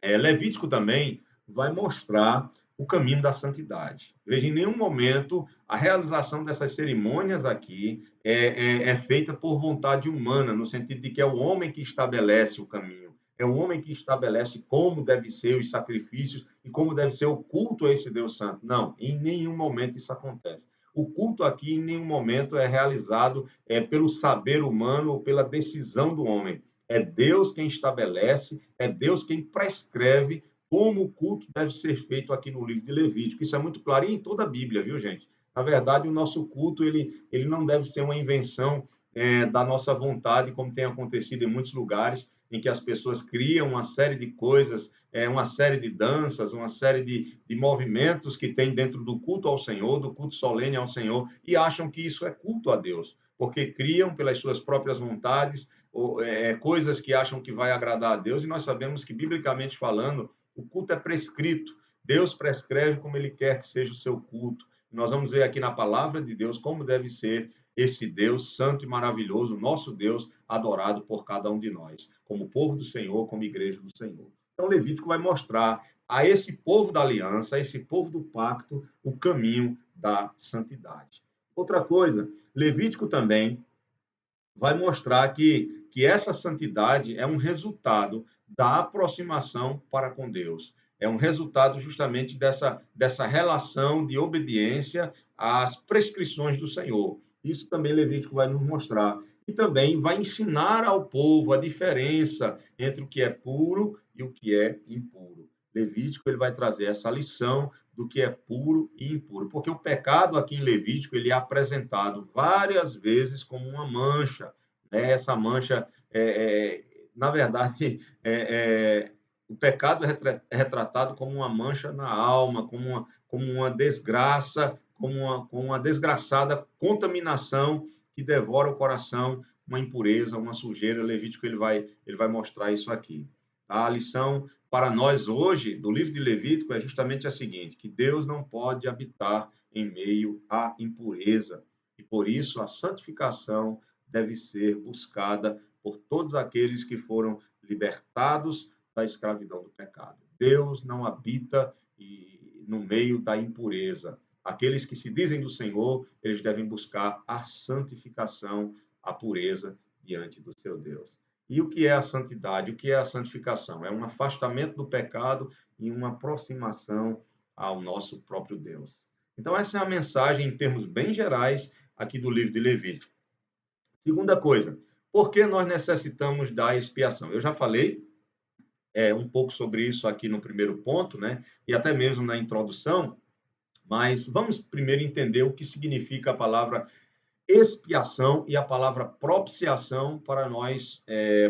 Levítico também vai mostrar o caminho da santidade. Veja, em nenhum momento a realização dessas cerimônias aqui é feita por vontade humana, no sentido de que é o homem que estabelece o caminho, é o homem que estabelece como deve ser os sacrifícios e como deve ser o culto a esse Deus Santo. Não, em nenhum momento isso acontece. O culto aqui, em nenhum momento, é realizado pelo saber humano ou pela decisão do homem. É Deus quem estabelece, é Deus quem prescreve como o culto deve ser feito aqui no livro de Levítico. Isso é muito claro e em toda a Bíblia, viu, gente? Na verdade, o nosso culto ele não deve ser uma invenção da nossa vontade, como tem acontecido em muitos lugares, em que as pessoas criam uma série de coisas, uma série de danças, uma série de movimentos que tem dentro do culto ao Senhor, do culto solene ao Senhor, e acham que isso é culto a Deus, porque criam pelas suas próprias vontades, coisas que acham que vai agradar a Deus, e nós sabemos que, biblicamente falando, o culto é prescrito. Deus prescreve como ele quer que seja o seu culto. Nós vamos ver aqui na palavra de Deus como deve ser esse Deus santo e maravilhoso, nosso Deus, adorado por cada um de nós, como povo do Senhor, como igreja do Senhor. Então, Levítico vai mostrar a esse povo da aliança, a esse povo do pacto, o caminho da santidade. Outra coisa, Levítico também vai mostrar que que essa santidade é um resultado da aproximação para com Deus. É um resultado justamente dessa relação de obediência às prescrições do Senhor. Isso também Levítico vai nos mostrar. E também vai ensinar ao povo a diferença entre o que é puro e o que é impuro. Levítico ele vai trazer essa lição do que é puro e impuro, porque o pecado aqui em Levítico ele é apresentado várias vezes como uma mancha, né? Essa mancha, na verdade, o pecado é retratado como uma mancha na alma, como uma desgraça, como uma desgraçada contaminação que devora o coração, uma impureza, uma sujeira. Levítico ele vai mostrar isso aqui. A lição para nós hoje, do livro de Levítico, é justamente a seguinte, que Deus não pode habitar em meio à impureza. E por isso a santificação deve ser buscada por todos aqueles que foram libertados da escravidão do pecado. Deus não habita no meio da impureza. Aqueles que se dizem do Senhor, eles devem buscar a santificação, a pureza diante do seu Deus. E o que é a santidade? O que é a santificação? É um afastamento do pecado e uma aproximação ao nosso próprio Deus. Então, essa é a mensagem, em termos bem gerais, aqui do livro de Levítico. Segunda coisa, por que nós necessitamos da expiação? Eu já falei um pouco sobre isso aqui no primeiro ponto, né? E até mesmo na introdução, mas vamos primeiro entender o que significa a palavra expiação e a palavra propiciação para nós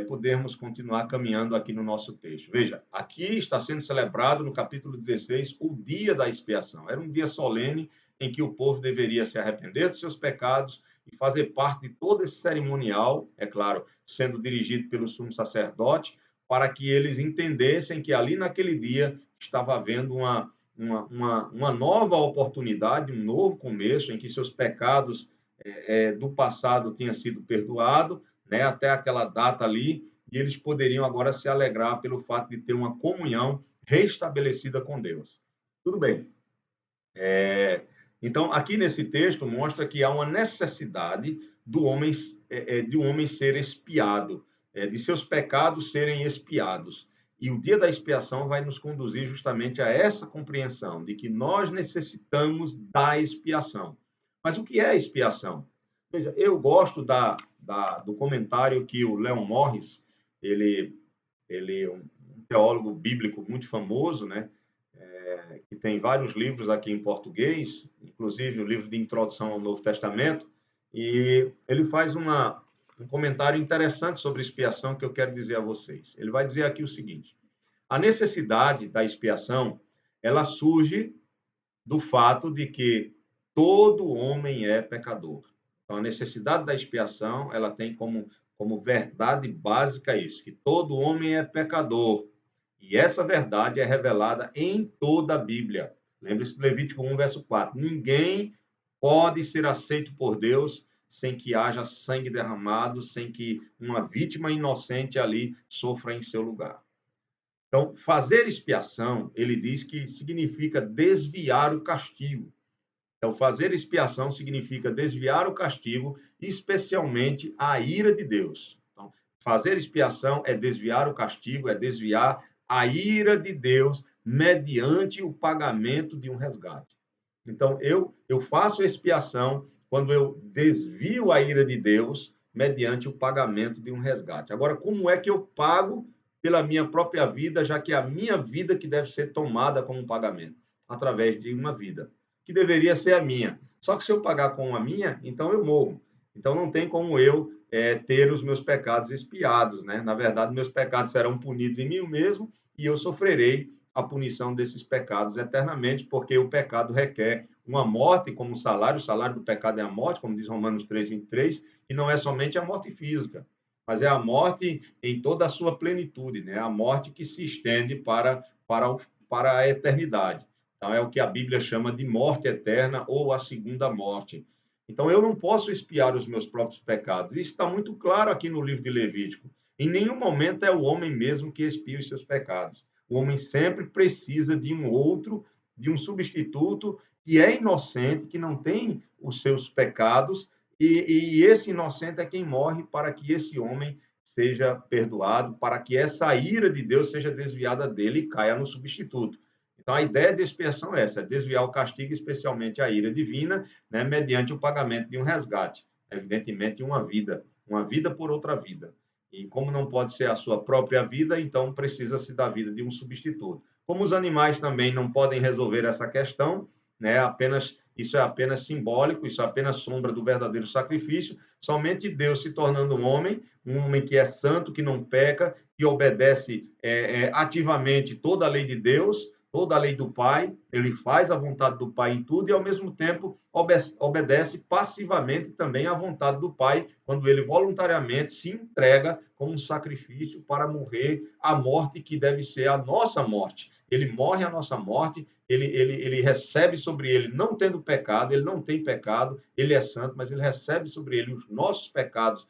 podermos continuar caminhando aqui no nosso texto. Veja, aqui está sendo celebrado no capítulo 16 o dia da expiação. Era um dia solene em que o povo deveria se arrepender dos seus pecados e fazer parte de todo esse cerimonial, é claro, sendo dirigido pelo sumo sacerdote, para que eles entendessem que ali naquele dia estava havendo uma nova oportunidade, um novo começo, em que seus pecados do passado tinha sido perdoado, né, até aquela data ali, e eles poderiam agora se alegrar pelo fato de ter uma comunhão restabelecida com Deus. Tudo bem. Então, aqui nesse texto mostra que há uma necessidade de um homem ser expiado, de seus pecados serem expiados. E o dia da expiação vai nos conduzir justamente a essa compreensão de que nós necessitamos da expiação. Mas o que é a expiação? Veja, eu gosto do comentário que o Leon Morris, ele é um teólogo bíblico muito famoso, né? Que tem vários livros aqui em português, inclusive o livro de introdução ao Novo Testamento, e ele faz um comentário interessante sobre expiação que eu quero dizer a vocês. Ele vai dizer aqui o seguinte: a necessidade da expiação, ela surge do fato de que todo homem é pecador. Então, a necessidade da expiação, ela tem como verdade básica isso, que todo homem é pecador. E essa verdade é revelada em toda a Bíblia. Lembre-se de Levítico 1, verso 4. Ninguém pode ser aceito por Deus sem que haja sangue derramado, sem que uma vítima inocente ali sofra em seu lugar. Então, fazer expiação, ele diz que significa desviar o castigo. Então, fazer expiação significa desviar o castigo, especialmente a ira de Deus. Então, fazer expiação é desviar o castigo, é desviar a ira de Deus mediante o pagamento de um resgate. Então, eu faço expiação quando eu desvio a ira de Deus mediante o pagamento de um resgate. Agora, como é que eu pago pela minha própria vida, já que é a minha vida que deve ser tomada como um pagamento? Através de uma vida que deveria ser a minha. Só que se eu pagar com a minha, então eu morro. Então não tem como eu ter os meus pecados expiados, né? Na verdade, meus pecados serão punidos em mim mesmo e eu sofrerei a punição desses pecados eternamente, porque o pecado requer uma morte como salário. O salário do pecado é a morte, como diz Romanos 3:23, e não é somente a morte física, mas é a morte em toda a sua plenitude, né? A morte que se estende para a eternidade. Então, é o que a Bíblia chama de morte eterna ou a segunda morte. Então, eu não posso expiar os meus próprios pecados. Isso está muito claro aqui no livro de Levítico. Em nenhum momento é o homem mesmo que expia os seus pecados. O homem sempre precisa de um outro, de um substituto que é inocente, que não tem os seus pecados, e esse inocente é quem morre para que esse homem seja perdoado, para que essa ira de Deus seja desviada dele e caia no substituto. Então, a ideia de expiação é essa, é desviar o castigo, especialmente a ira divina, né, mediante o pagamento de um resgate, evidentemente uma vida por outra vida. E como não pode ser a sua própria vida, então precisa-se da vida de um substituto. Como os animais também não podem resolver essa questão, né, isso é apenas simbólico, isso é apenas sombra do verdadeiro sacrifício, somente Deus se tornando um homem que é santo, que não peca, que obedece ativamente toda a lei de Deus, toda a lei do Pai, ele faz a vontade do Pai em tudo e, ao mesmo tempo, obedece passivamente também à vontade do Pai, quando ele voluntariamente se entrega como um sacrifício para morrer a morte que deve ser a nossa morte. Ele morre a nossa morte, ele recebe sobre ele, não tendo pecado, ele não tem pecado, ele é santo, mas ele recebe sobre ele os nossos pecados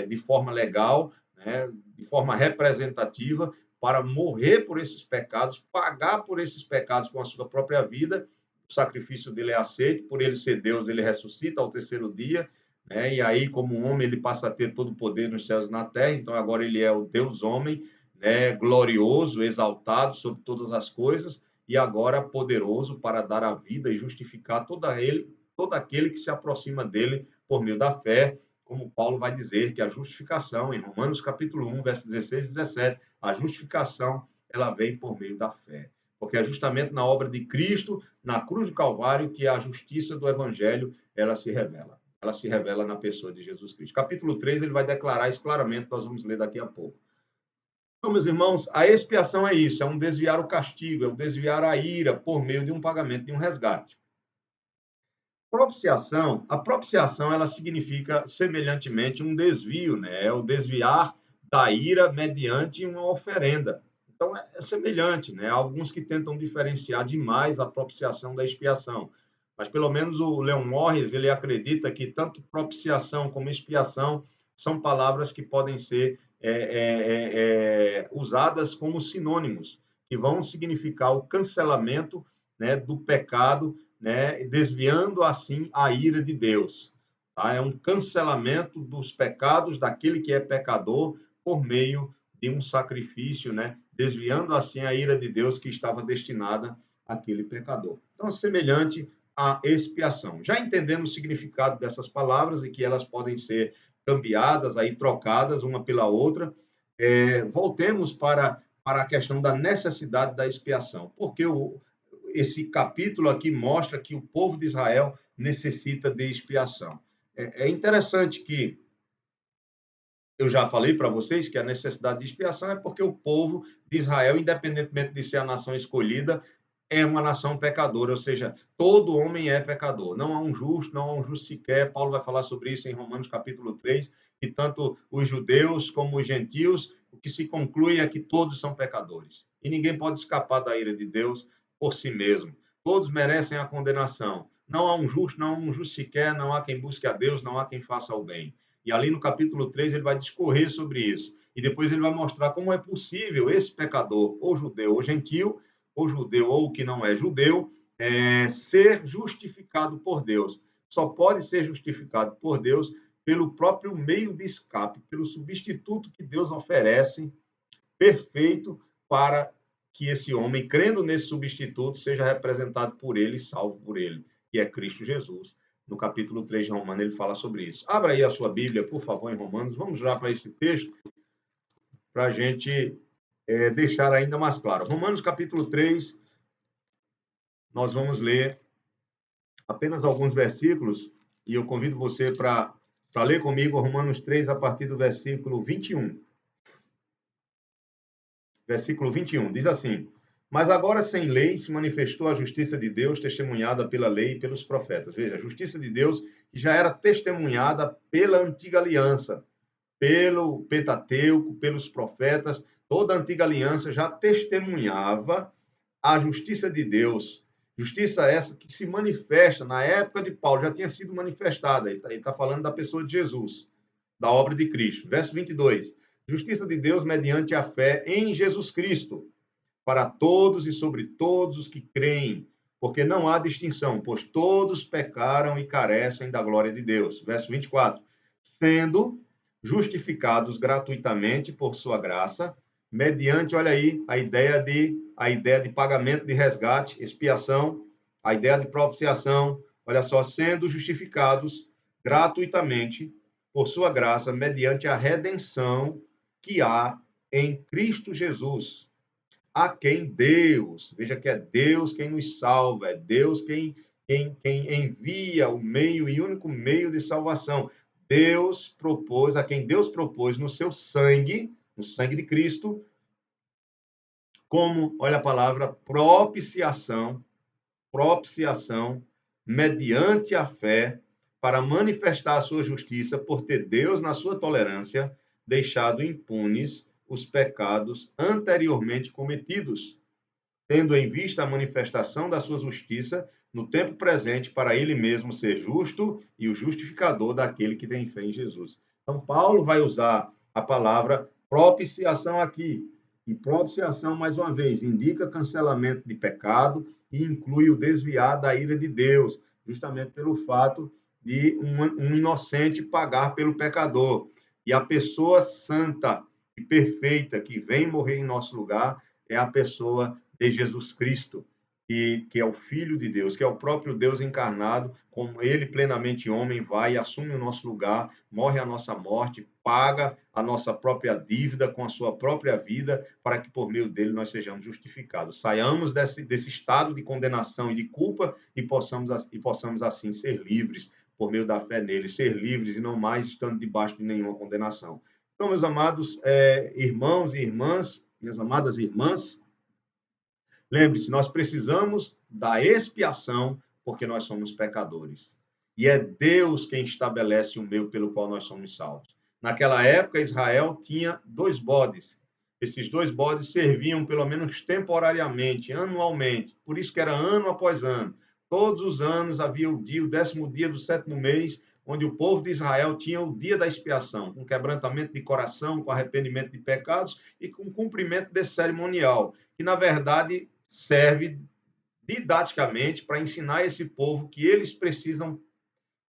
de forma legal, né, de forma representativa, para morrer por esses pecados, pagar por esses pecados com a sua própria vida. O sacrifício dele é aceito, por ele ser Deus, ele ressuscita ao terceiro dia, né? E aí, como homem, ele passa a ter todo o poder nos céus e na terra, então agora ele é o Deus homem, né? Glorioso, exaltado sobre todas as coisas, e agora poderoso para dar a vida e justificar todo aquele que se aproxima dele por meio da fé, como Paulo vai dizer que a justificação, em Romanos capítulo 1, versos 16 e 17, a justificação, ela vem por meio da fé. Porque é justamente na obra de Cristo, na cruz do Calvário, que a justiça do Evangelho, ela se revela. Ela se revela na pessoa de Jesus Cristo. Capítulo 3, ele vai declarar isso claramente, nós vamos ler daqui a pouco. Então, meus irmãos, a expiação é isso, é um desviar o castigo, é um desviar a ira por meio de um pagamento de um resgate. A propiciação, ela significa semelhantemente um desvio, né? É o desviar da ira mediante uma oferenda. Então, é semelhante, né? Há alguns que tentam diferenciar demais a propiciação da expiação. Mas, pelo menos, o Leon Morris, ele acredita que tanto propiciação como expiação são palavras que podem ser usadas como sinônimos, que vão significar o cancelamento, né, do pecado, né, desviando assim a ira de Deus. Tá? É um cancelamento dos pecados daquele que é pecador por meio de um sacrifício, né, desviando assim a ira de Deus que estava destinada àquele pecador. Então, é semelhante à expiação. Já entendendo o significado dessas palavras e que elas podem ser cambiadas, aí trocadas uma pela outra, voltemos para a questão da necessidade da expiação. Porque esse capítulo aqui mostra que o povo de Israel necessita de expiação. É interessante que eu já falei para vocês que a necessidade de expiação é porque o povo de Israel, independentemente de ser a nação escolhida, é uma nação pecadora, ou seja, todo homem é pecador. Não há um justo, não há um justo sequer. Paulo vai falar sobre isso em Romanos capítulo 3, que tanto os judeus como os gentios, o que se conclui é que todos são pecadores. E ninguém pode escapar da ira de Deus por si mesmo. Todos merecem a condenação. Não há um justo, não há um justo sequer, não há quem busque a Deus, não há quem faça o bem. E ali no capítulo 3 ele vai discorrer sobre isso. E depois ele vai mostrar como é possível esse pecador, ou judeu ou gentil, ou judeu ou que não é judeu, ser justificado por Deus. Só pode ser justificado por Deus pelo próprio meio de escape, pelo substituto que Deus oferece, perfeito, para que esse homem, crendo nesse substituto, seja representado por ele e salvo por ele, que é Cristo Jesus. No capítulo 3 de Romanos, ele fala sobre isso. Abra aí a sua Bíblia, por favor, em Romanos. Vamos lá para esse texto, para a gente deixar ainda mais claro. Romanos, capítulo 3, nós vamos ler apenas alguns versículos, e eu convido você para ler comigo Romanos 3, a partir do versículo 21. Versículo 21, diz assim: Mas agora sem lei se manifestou a justiça de Deus, testemunhada pela lei e pelos profetas. Veja, a justiça de Deus que já era testemunhada pela antiga aliança, pelo Pentateuco, pelos profetas, toda a antiga aliança já testemunhava a justiça de Deus. Justiça essa que se manifesta na época de Paulo, já tinha sido manifestada. Ele está falando da pessoa de Jesus, da obra de Cristo. Verso 22. Justiça de Deus mediante a fé em Jesus Cristo, para todos e sobre todos os que creem, porque não há distinção, pois todos pecaram e carecem da glória de Deus. Verso 24. Sendo justificados gratuitamente por sua graça, mediante, olha aí, a ideia de pagamento de resgate, expiação, a ideia de propiciação, olha só, sendo justificados gratuitamente por sua graça, mediante a redenção que há em Cristo Jesus, a quem Deus, veja que é Deus quem nos salva, é Deus quem envia o meio e único meio de salvação. Deus propôs, a quem Deus propôs no seu sangue, no sangue de Cristo, como, olha a palavra, propiciação, mediante a fé, para manifestar a sua justiça, por ter Deus, na sua tolerância, deixado impunes os pecados anteriormente cometidos, tendo em vista a manifestação da sua justiça no tempo presente, para ele mesmo ser justo e o justificador daquele que tem fé em Jesus. Então, Paulo vai usar a palavra propiciação aqui. E propiciação, mais uma vez, indica cancelamento de pecado e inclui o desviar da ira de Deus, justamente pelo fato de um inocente pagar pelo pecador. E a pessoa santa e perfeita que vem morrer em nosso lugar é a pessoa de Jesus Cristo, que é o Filho de Deus, que é o próprio Deus encarnado, como ele plenamente homem vai, assume o nosso lugar, morre a nossa morte, paga a nossa própria dívida com a sua própria vida, para que por meio dele nós sejamos justificados. Saiamos desse estado de condenação e de culpa e possamos assim ser livres por meio da fé nele, ser livres e não mais estando debaixo de nenhuma condenação. Então, meus amados irmãos e irmãs, minhas amadas irmãs, lembre-se, nós precisamos da expiação porque nós somos pecadores. E é Deus quem estabelece o meio pelo qual nós somos salvos. Naquela época, Israel tinha 2 bodes. Esses 2 bodes serviam pelo menos temporariamente, anualmente. Por isso que era ano após ano. Todos os anos havia o 10º dia do 7º mês, onde o povo de Israel tinha o dia da expiação, com quebrantamento de coração, com arrependimento de pecados e com cumprimento desse cerimonial, que na verdade serve didaticamente para ensinar esse povo que eles precisam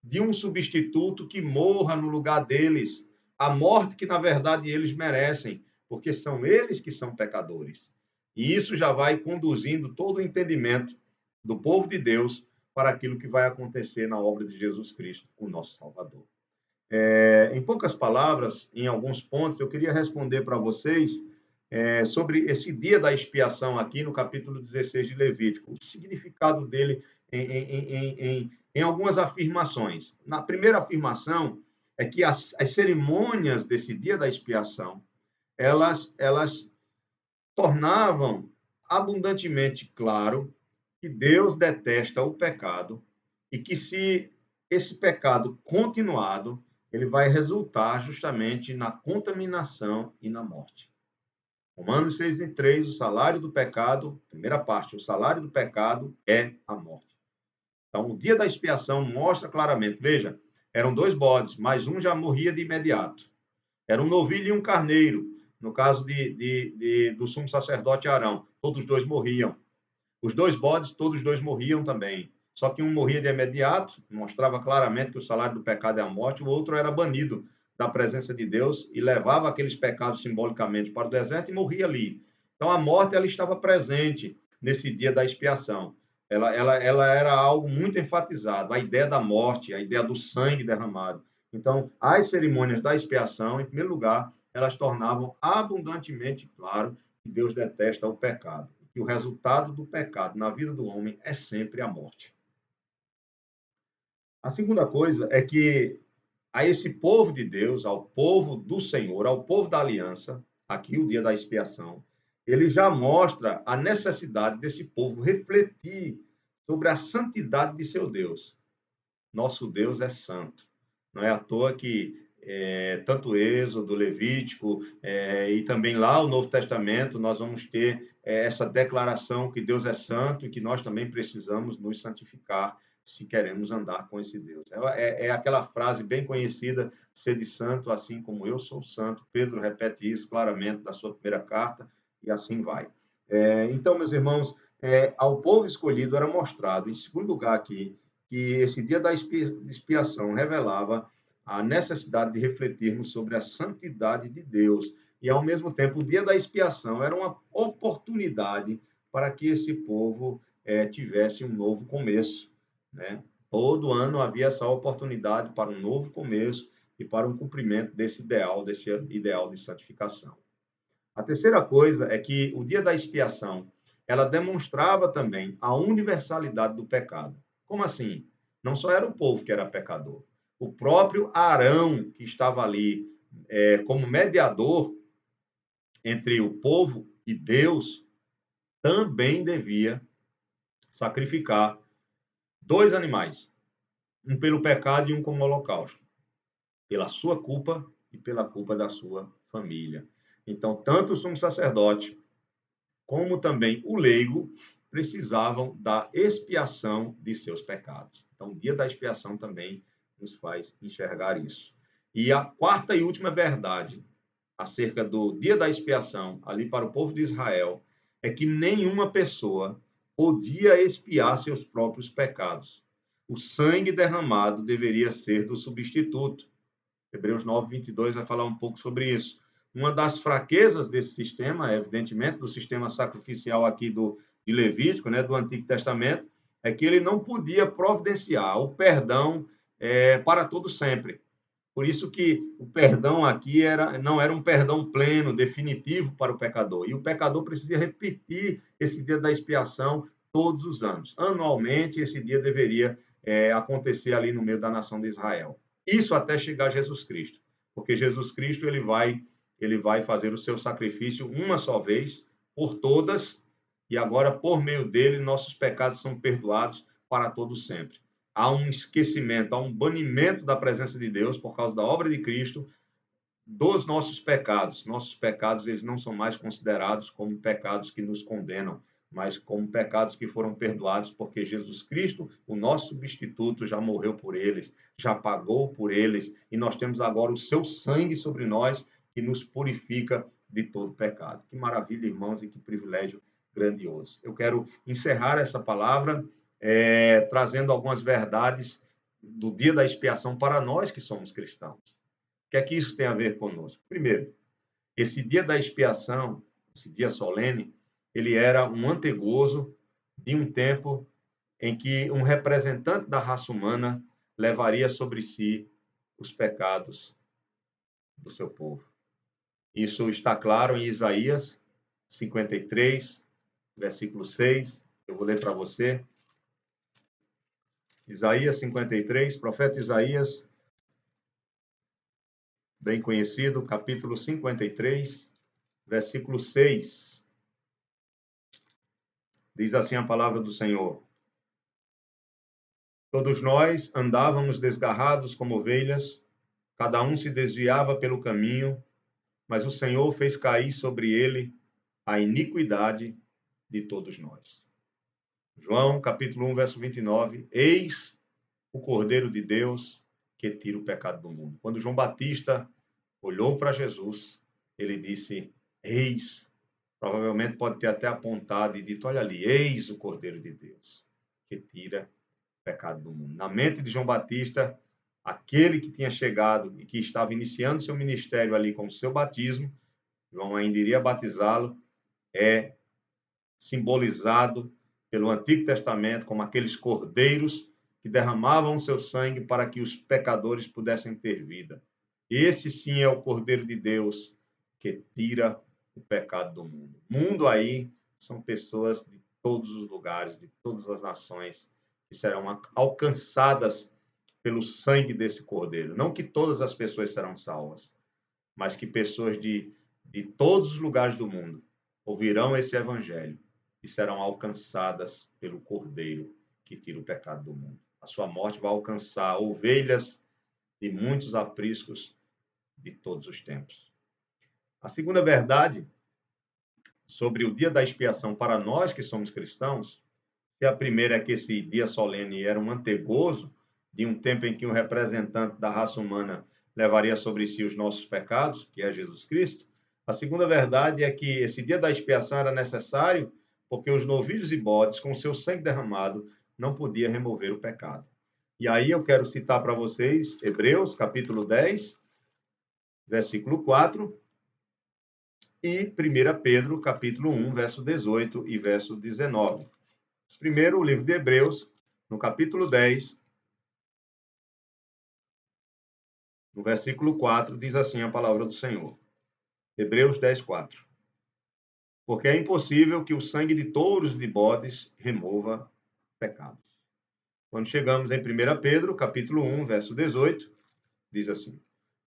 de um substituto que morra no lugar deles, a morte que na verdade eles merecem, porque são eles que são pecadores. E isso já vai conduzindo todo o entendimento do povo de Deus para aquilo que vai acontecer na obra de Jesus Cristo, o nosso Salvador. Em poucas palavras, em alguns pontos, eu queria responder para vocês sobre esse dia da expiação aqui no capítulo 16 de Levítico, o significado dele em algumas afirmações. Na primeira afirmação é que as cerimônias desse dia da expiação, elas tornavam abundantemente claro que Deus detesta o pecado e que se esse pecado continuado, ele vai resultar justamente na contaminação e na morte. Romanos 6:3, o salário do pecado, primeira parte, o salário do pecado é a morte. Então, o dia da expiação mostra claramente, veja, eram 2 bodes, mas um já morria de imediato. Era um novilho e um carneiro, no caso do sumo sacerdote Arão, todos os 2 morriam. Os 2 bodes, todos os 2 morriam também. Só que um morria de imediato, mostrava claramente que o salário do pecado é a morte, o outro era banido da presença de Deus e levava aqueles pecados simbolicamente para o deserto e morria ali. Então a morte ela estava presente nesse dia da expiação. Ela era algo muito enfatizado, a ideia da morte, a ideia do sangue derramado. Então, as cerimônias da expiação, em primeiro lugar, elas tornavam abundantemente claro que Deus detesta o pecado, que o resultado do pecado na vida do homem é sempre a morte. A segunda coisa é que a esse povo de Deus, ao povo do Senhor, ao povo da aliança, aqui o dia da expiação, ele já mostra a necessidade desse povo refletir sobre a santidade de seu Deus. Nosso Deus é santo. Não é à toa que tanto Êxodo, Levítico e também lá o Novo Testamento, nós vamos ter essa declaração que Deus é santo e que nós também precisamos nos santificar se queremos andar com esse Deus. É aquela frase bem conhecida, sede santo, assim como eu sou santo. Pedro repete isso claramente na sua primeira carta e assim vai. Então, meus irmãos, ao povo escolhido era mostrado, em segundo lugar aqui, que esse dia da expiação revelava a necessidade de refletirmos sobre a santidade de Deus. E, ao mesmo tempo, o dia da expiação era uma oportunidade para que esse povo tivesse um novo começo, né? Todo ano havia essa oportunidade para um novo começo e para um cumprimento desse ideal de santificação. A terceira coisa é que o dia da expiação, ela demonstrava também a universalidade do pecado. Como assim? Não só era o povo que era pecador. O próprio Arão, que estava ali como mediador entre o povo e Deus, também devia sacrificar dois animais, um pelo pecado e um como holocausto, pela sua culpa e pela culpa da sua família. Então, tanto o sumo sacerdote como também o leigo precisavam da expiação de seus pecados. Então, o dia da expiação também nos faz enxergar isso. E a quarta e última verdade acerca do dia da expiação, ali para o povo de Israel, é que nenhuma pessoa podia expiar seus próprios pecados. O sangue derramado deveria ser do substituto. Hebreus 9, 22 vai falar um pouco sobre isso. Uma das fraquezas desse sistema, evidentemente, do sistema sacrificial aqui de Levítico, né, do Antigo Testamento, é que ele não podia providenciar o perdão para todo sempre. Por isso que o perdão aqui não era um perdão pleno, definitivo para o pecador. E o pecador precisa repetir esse dia da expiação todos os anos. Anualmente, esse dia deveria acontecer ali no meio da nação de Israel. Isso até chegar a Jesus Cristo. Porque Jesus Cristo ele vai fazer o seu sacrifício uma só vez, por todas, e agora, por meio dele, nossos pecados são perdoados para todo sempre. Há um esquecimento, há um banimento da presença de Deus por causa da obra de Cristo dos nossos pecados. Nossos pecados, eles não são mais considerados como pecados que nos condenam, mas como pecados que foram perdoados porque Jesus Cristo, o nosso substituto, já morreu por eles, já pagou por eles, e nós temos agora o seu sangue sobre nós que nos purifica de todo pecado. Que maravilha, irmãos, e que privilégio grandioso. Eu quero encerrar essa palavra trazendo algumas verdades do dia da expiação para nós que somos cristãos. O que é que isso tem a ver conosco? Primeiro, esse dia da expiação, esse dia solene, ele era um antegozo de um tempo em que um representante da raça humana levaria sobre si os pecados do seu povo. Isso está claro em Isaías 53, versículo 6. Eu vou ler para você. Isaías 53, profeta Isaías, bem conhecido, capítulo 53, versículo 6. Diz assim a palavra do Senhor: Todos nós andávamos desgarrados como ovelhas, cada um se desviava pelo caminho, mas o Senhor fez cair sobre ele a iniquidade de todos nós. João, capítulo 1, verso 29. Eis o Cordeiro de Deus que tira o pecado do mundo. Quando João Batista olhou para Jesus, ele disse: Eis. Provavelmente pode ter até apontado e dito: olha ali, eis o Cordeiro de Deus que tira o pecado do mundo. Na mente de João Batista, aquele que tinha chegado e que estava iniciando seu ministério ali com o seu batismo, João ainda iria batizá-lo, é simbolizado pelo Antigo Testamento como aqueles cordeiros que derramavam o seu sangue para que os pecadores pudessem ter vida. Esse sim é o Cordeiro de Deus que tira o pecado do mundo. Mundo aí são pessoas de todos os lugares, de todas as nações, que serão alcançadas pelo sangue desse Cordeiro. Não que todas as pessoas serão salvas, mas que pessoas de todos os lugares do mundo ouvirão esse evangelho e serão alcançadas pelo Cordeiro que tira o pecado do mundo. A sua morte vai alcançar ovelhas de muitos apriscos de todos os tempos. A segunda verdade sobre o dia da expiação para nós que somos cristãos, se a primeira é que esse dia solene era um antegozo de um tempo em que um representante da raça humana levaria sobre si os nossos pecados, que é Jesus Cristo. A segunda verdade é que esse dia da expiação era necessário porque os novilhos e bodes, com seu sangue derramado, não podia remover o pecado. E aí eu quero citar para vocês Hebreus, capítulo 10, versículo 4, e 1 Pedro, capítulo 1, verso 18 e verso 19. Primeiro, o livro de Hebreus, no capítulo 10, no versículo 4, diz assim a palavra do Senhor. Hebreus 10, 4. Porque é impossível que o sangue de touros e de bodes remova pecados. Quando chegamos em 1 Pedro, capítulo 1, verso 18, diz assim: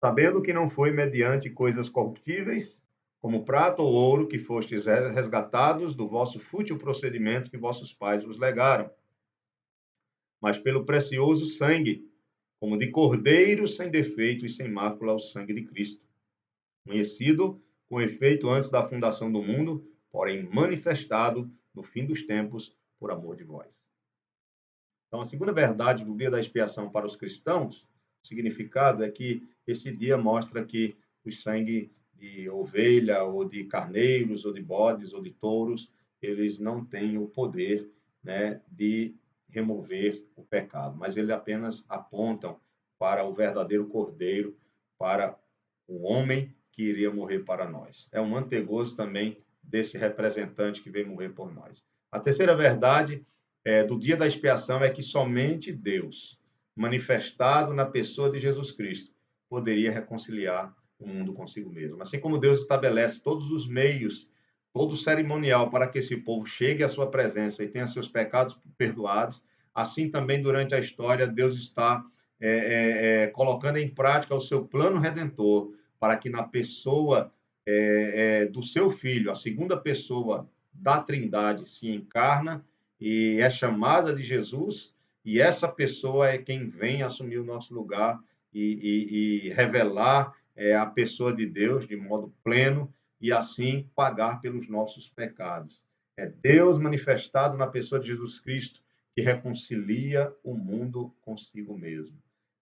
sabendo que não foi mediante coisas corruptíveis, como prata ou ouro, que fostes resgatados do vosso fútil procedimento que vossos pais vos legaram, mas pelo precioso sangue, como de cordeiro sem defeito e sem mácula, o sangue de Cristo, conhecido com efeito antes da fundação do mundo, porém manifestado no fim dos tempos por amor de vós. Então, a segunda verdade do dia da expiação para os cristãos, o significado é que esse dia mostra que o sangue de ovelha, ou de carneiros, ou de bodes, ou de touros, eles não têm o poder, né, de remover o pecado, mas eles apenas apontam para o verdadeiro cordeiro, para o homem que iria morrer para nós. É um antegozo também desse representante que veio morrer por nós. A terceira verdade do dia da expiação é que somente Deus, manifestado na pessoa de Jesus Cristo, poderia reconciliar o mundo consigo mesmo. Assim como Deus estabelece todos os meios, todo o cerimonial para que esse povo chegue à sua presença e tenha seus pecados perdoados, assim também durante a história Deus está colocando em prática o seu plano redentor para que na pessoa do seu Filho, a segunda pessoa da Trindade, se encarna e é chamada de Jesus, e essa pessoa é quem vem assumir o nosso lugar e revelar a pessoa de Deus de modo pleno e assim pagar pelos nossos pecados. É Deus manifestado na pessoa de Jesus Cristo que reconcilia o mundo consigo mesmo.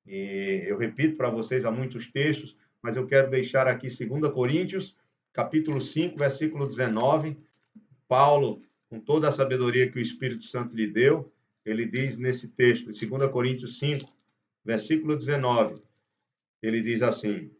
E eu repito para vocês há muitos textos, mas eu quero deixar aqui 2 Coríntios, capítulo 5, versículo 19, Paulo, com toda a sabedoria que o Espírito Santo lhe deu, ele diz nesse texto, de 2 Coríntios 5, versículo 19, ele diz assim: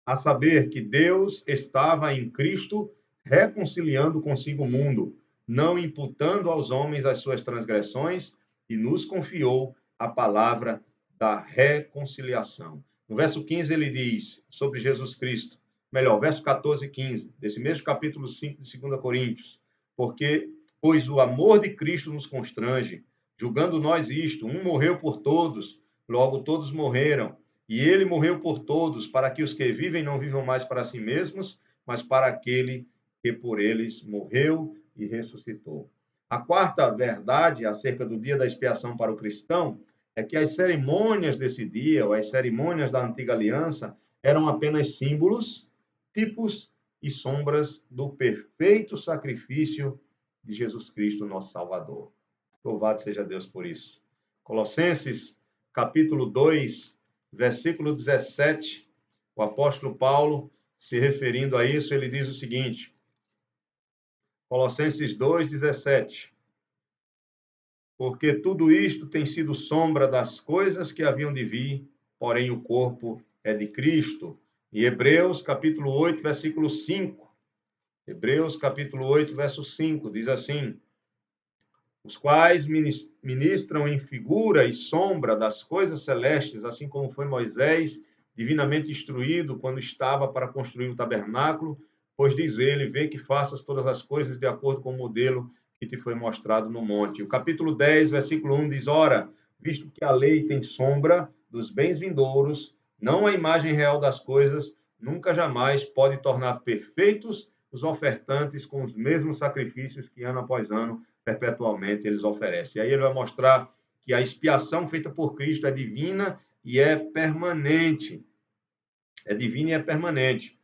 a saber que Deus estava em Cristo reconciliando consigo o mundo, não imputando aos homens as suas transgressões, e nos confiou a palavra da reconciliação. No verso 15 ele diz sobre Jesus Cristo, melhor, verso 14 e 15, desse mesmo capítulo 5 de 2 Coríntios, porque, pois o amor de Cristo nos constrange, julgando nós isto, um morreu por todos, logo todos morreram, e ele morreu por todos, para que os que vivem não vivam mais para si mesmos, mas para aquele que por eles morreu e ressuscitou. A quarta verdade acerca do dia da expiação para o cristão é que as cerimônias desse dia, ou as cerimônias da antiga aliança, eram apenas símbolos, tipos e sombras do perfeito sacrifício de Jesus Cristo, nosso Salvador. Louvado seja Deus por isso. Colossenses, capítulo 2, versículo 17, o apóstolo Paulo, se referindo a isso, ele diz o seguinte, Colossenses 2, 17, porque tudo isto tem sido sombra das coisas que haviam de vir, porém o corpo é de Cristo. E Hebreus, capítulo 8, versículo 5, Hebreus, capítulo 8, verso 5, diz assim, os quais ministram em figura e sombra das coisas celestes, assim como foi Moisés, divinamente instruído quando estava para construir o tabernáculo, pois diz ele, vê que faças todas as coisas de acordo com o modelo que te foi mostrado no monte. O capítulo 10, versículo 1 diz, ora, visto que a lei tem sombra dos bens vindouros, não a imagem real das coisas, nunca jamais pode tornar perfeitos os ofertantes com os mesmos sacrifícios que ano após ano perpetualmente eles oferecem. E aí ele vai mostrar que a expiação feita por Cristo é divina e é permanente. É divina e é permanente.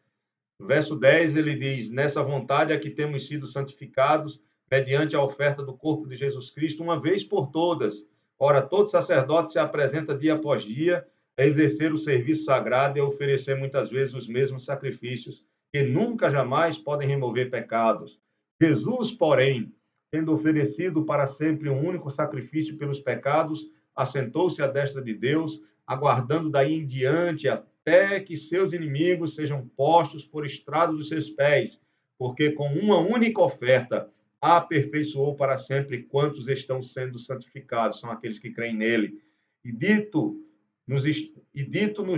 No verso 10 ele diz, nessa vontade é que temos sido santificados mediante a oferta do corpo de Jesus Cristo, uma vez por todas. Ora, todo sacerdote se apresenta dia após dia a exercer o serviço sagrado e a oferecer muitas vezes os mesmos sacrifícios, que nunca jamais podem remover pecados. Jesus, porém, tendo oferecido para sempre um único sacrifício pelos pecados, assentou-se à destra de Deus, aguardando daí em diante até que seus inimigos sejam postos por estrado dos seus pés, porque com uma única oferta aperfeiçoou para sempre quantos estão sendo santificados, são aqueles que creem nele. E dito nos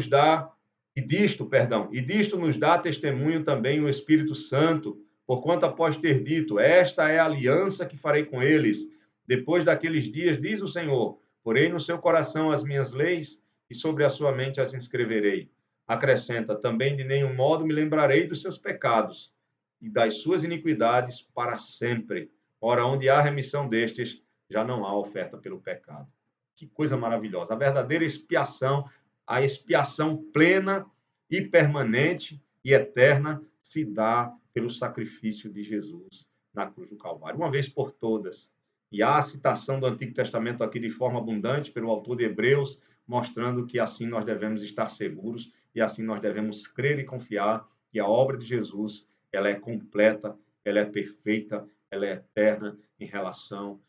dá, e disto nos dá testemunho também o Espírito Santo, porquanto após ter dito, esta é a aliança que farei com eles, depois daqueles dias, diz o Senhor, porei no seu coração as minhas leis e sobre a sua mente as inscreverei. Acrescenta, também de nenhum modo me lembrarei dos seus pecados e das suas iniquidades para sempre. Ora, onde há remissão destes, já não há oferta pelo pecado. Que coisa maravilhosa. A verdadeira expiação, a expiação plena e permanente e eterna se dá pelo sacrifício de Jesus na cruz do Calvário, uma vez por todas. E há a citação do Antigo Testamento aqui de forma abundante pelo autor de Hebreus, mostrando que assim nós devemos estar seguros e assim nós devemos crer e confiar que a obra de Jesus, ela é completa, ela é perfeita, ela é eterna em relação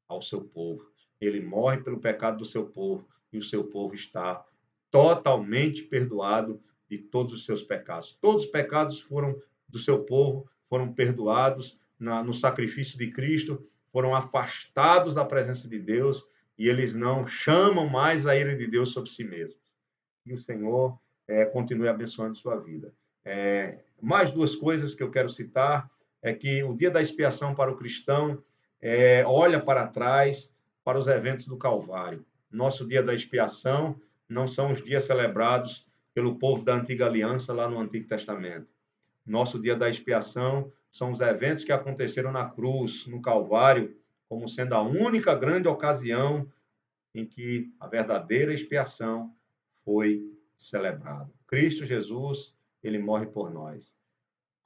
ao seu povo. Ele morre pelo pecado do seu povo e o seu povo está totalmente perdoado de todos os seus pecados. Todos os pecados foram do seu povo, foram perdoados no sacrifício de Cristo, foram afastados da presença de Deus e eles não chamam mais a ira de Deus sobre si mesmos. Que o Senhor continue abençoando sua vida. Mais duas coisas que eu quero citar é que o dia da expiação para o cristão olha para trás para os eventos do Calvário. Nosso dia da expiação não são os dias celebrados pelo povo da antiga aliança lá no Antigo Testamento. Nosso dia da expiação são os eventos que aconteceram na cruz, no Calvário, como sendo a única grande ocasião em que a verdadeira expiação foi celebrada. Cristo Jesus, ele morre por nós.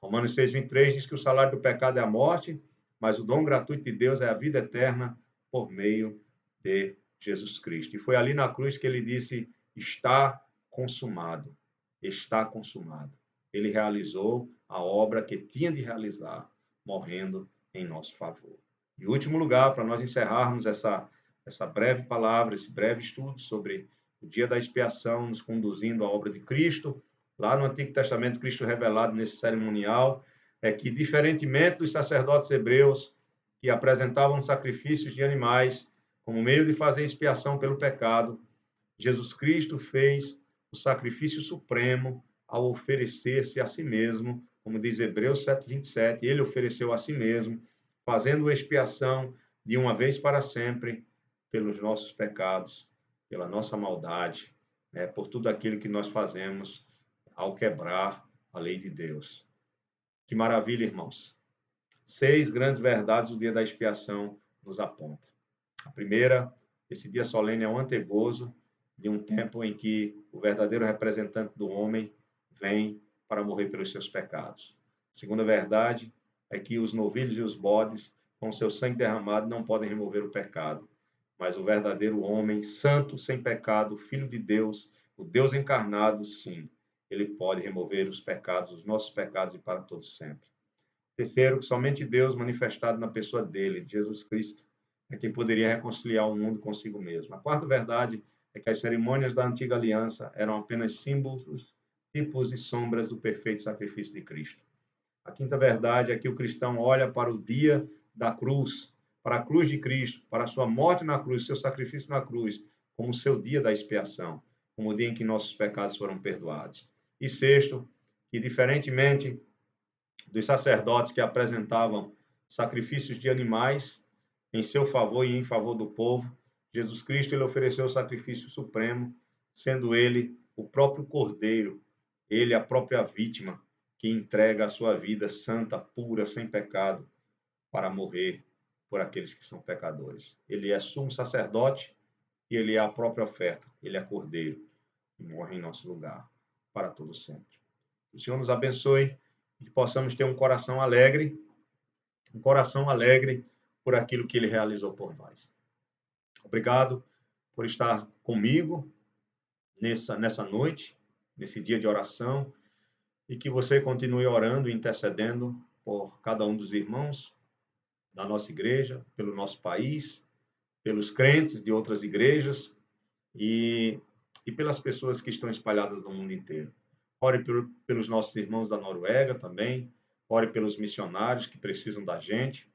Romanos 6:23 diz que o salário do pecado é a morte, mas o dom gratuito de Deus é a vida eterna por meio de Jesus Cristo. E foi ali na cruz que ele disse: está consumado. Está consumado. Ele realizou a obra que tinha de realizar, morrendo em nosso favor. Em último lugar, para nós encerrarmos essa breve palavra, esse breve estudo sobre o dia da expiação, nos conduzindo à obra de Cristo, lá no Antigo Testamento, Cristo revelado nesse cerimonial, é que, diferentemente dos sacerdotes hebreus, que apresentavam sacrifícios de animais como meio de fazer expiação pelo pecado, Jesus Cristo fez o sacrifício supremo ao oferecer-se a si mesmo, como diz Hebreus 7:27, ele ofereceu a si mesmo, fazendo expiação de uma vez para sempre pelos nossos pecados, pela nossa maldade, por tudo aquilo que nós fazemos ao quebrar a lei de Deus. Que maravilha, irmãos. 6 grandes verdades do dia da expiação nos apontam. A primeira, esse dia solene é um antegozo de um tempo em que o verdadeiro representante do homem vem para morrer pelos seus pecados. A segunda verdade é que os novilhos e os bodes, com seu sangue derramado, não podem remover o pecado. Mas o verdadeiro homem, santo, sem pecado, filho de Deus, o Deus encarnado, sim, ele pode remover os pecados, os nossos pecados e para todos sempre. Terceiro, que somente Deus, manifestado na pessoa dele, Jesus Cristo, é quem poderia reconciliar o mundo consigo mesmo. A quarta verdade é que as cerimônias da antiga aliança eram apenas símbolos, tipos e sombras do perfeito sacrifício de Cristo. A quinta verdade é que o cristão olha para o dia da cruz, para a cruz de Cristo, para a sua morte na cruz, seu sacrifício na cruz, como o seu dia da expiação, como o dia em que nossos pecados foram perdoados. E sexto, que diferentemente dos sacerdotes que apresentavam sacrifícios de animais em seu favor e em favor do povo, Jesus Cristo ele ofereceu o sacrifício supremo, sendo ele o próprio Cordeiro, ele a própria vítima que entrega a sua vida santa, pura, sem pecado, para morrer por aqueles que são pecadores. Ele é sumo sacerdote e ele é a própria oferta, ele é Cordeiro e morre em nosso lugar para todo sempre. O Senhor nos abençoe e que possamos ter um coração alegre por aquilo que ele realizou por nós. Obrigado por estar comigo nessa noite, nesse dia de oração, e que você continue orando e intercedendo por cada um dos irmãos, da nossa igreja, pelo nosso país, pelos crentes de outras igrejas e, e pelas pessoas que estão espalhadas no mundo inteiro. Ore pelos nossos irmãos da Noruega também, ore pelos missionários que precisam da gente,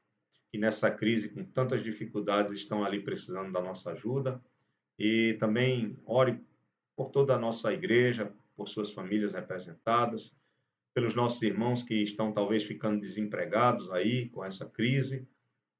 que nessa crise, com tantas dificuldades, estão ali precisando da nossa ajuda. E também ore por toda a nossa igreja, por suas famílias representadas, pelos nossos irmãos que estão talvez ficando desempregados aí com essa crise.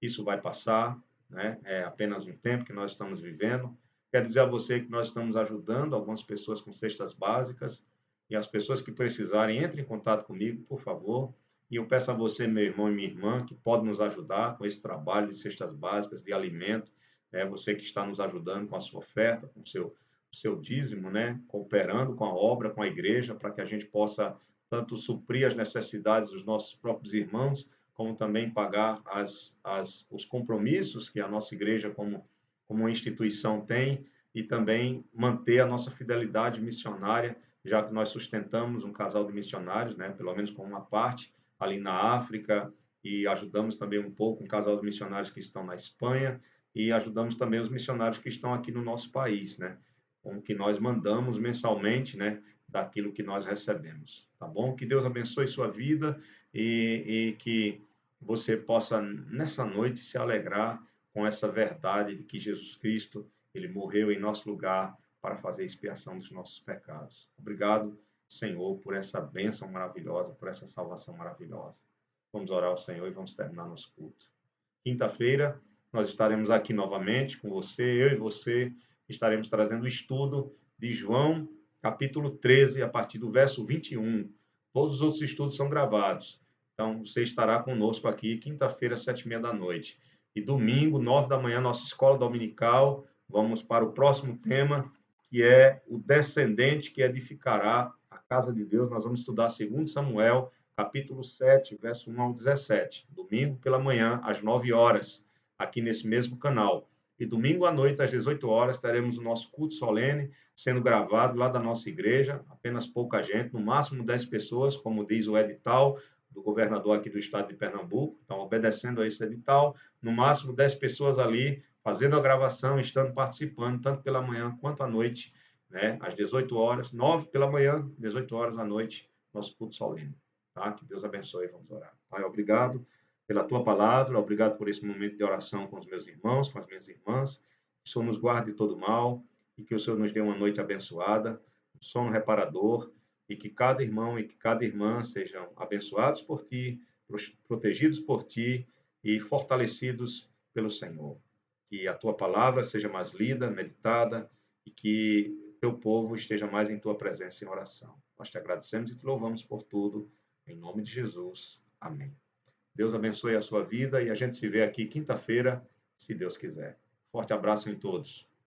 Isso vai passar, né? É apenas um tempo que nós estamos vivendo. Quero dizer a você que nós estamos ajudando algumas pessoas com cestas básicas e as pessoas que precisarem, entre em contato comigo, por favor. E eu peço a você, meu irmão e minha irmã, que pode nos ajudar com esse trabalho de cestas básicas, de alimento, né? Você que está nos ajudando com a sua oferta, com o seu dízimo, né? Cooperando com a obra, com a igreja, para que a gente possa tanto suprir as necessidades dos nossos próprios irmãos, como também pagar os compromissos que a nossa igreja, como uma instituição, tem, e também manter a nossa fidelidade missionária, já que nós sustentamos um casal de missionários, né, pelo menos com uma parte, ali na África, e ajudamos também um pouco um casal de missionários que estão na Espanha, e ajudamos também os missionários que estão aqui no nosso país, né, com o que nós mandamos mensalmente, né, daquilo que nós recebemos, tá bom? Que Deus abençoe sua vida e que você possa, nessa noite, se alegrar com essa verdade de que Jesus Cristo, ele morreu em nosso lugar para fazer expiação dos nossos pecados. Obrigado, Senhor, por essa bênção maravilhosa, por essa salvação maravilhosa. Vamos orar ao Senhor e vamos terminar nosso culto. Quinta-feira, nós estaremos aqui novamente com você, eu e você, estaremos trazendo o estudo de João, capítulo 13, a partir do verso 21. Todos os outros estudos são gravados. Então, você estará conosco aqui, quinta-feira, 7h30 da noite. E domingo, 9 da manhã, nossa escola dominical. Vamos para o próximo tema, que é o descendente que edificará a casa de Deus. Nós vamos estudar 2 Samuel, capítulo 7, verso 1 ao 17. Domingo pela manhã, às 9 horas, aqui nesse mesmo canal. E domingo à noite, às 18 horas, teremos o nosso culto solene sendo gravado lá da nossa igreja, apenas pouca gente, no máximo 10 pessoas, como diz o edital do governador aqui do estado de Pernambuco. Então, obedecendo a esse edital, no máximo 10 pessoas ali, fazendo a gravação, estando participando, tanto pela manhã quanto à noite, né? Às 18 horas, 9 pela manhã, 18 horas à noite, nosso culto solene. Tá? Que Deus abençoe, vamos orar. Pai, obrigado pela tua palavra, obrigado por esse momento de oração com os meus irmãos, com as minhas irmãs. Que o Senhor nos guarde de todo mal e que o Senhor nos dê uma noite abençoada, um sono reparador e que cada irmão e que cada irmã sejam abençoados por ti, protegidos por ti e fortalecidos pelo Senhor. Que a tua palavra seja mais lida, meditada e que teu povo esteja mais em tua presença em oração. Nós te agradecemos e te louvamos por tudo. Em nome de Jesus. Amém. Deus abençoe a sua vida e a gente se vê aqui quinta-feira, se Deus quiser. Forte abraço em todos.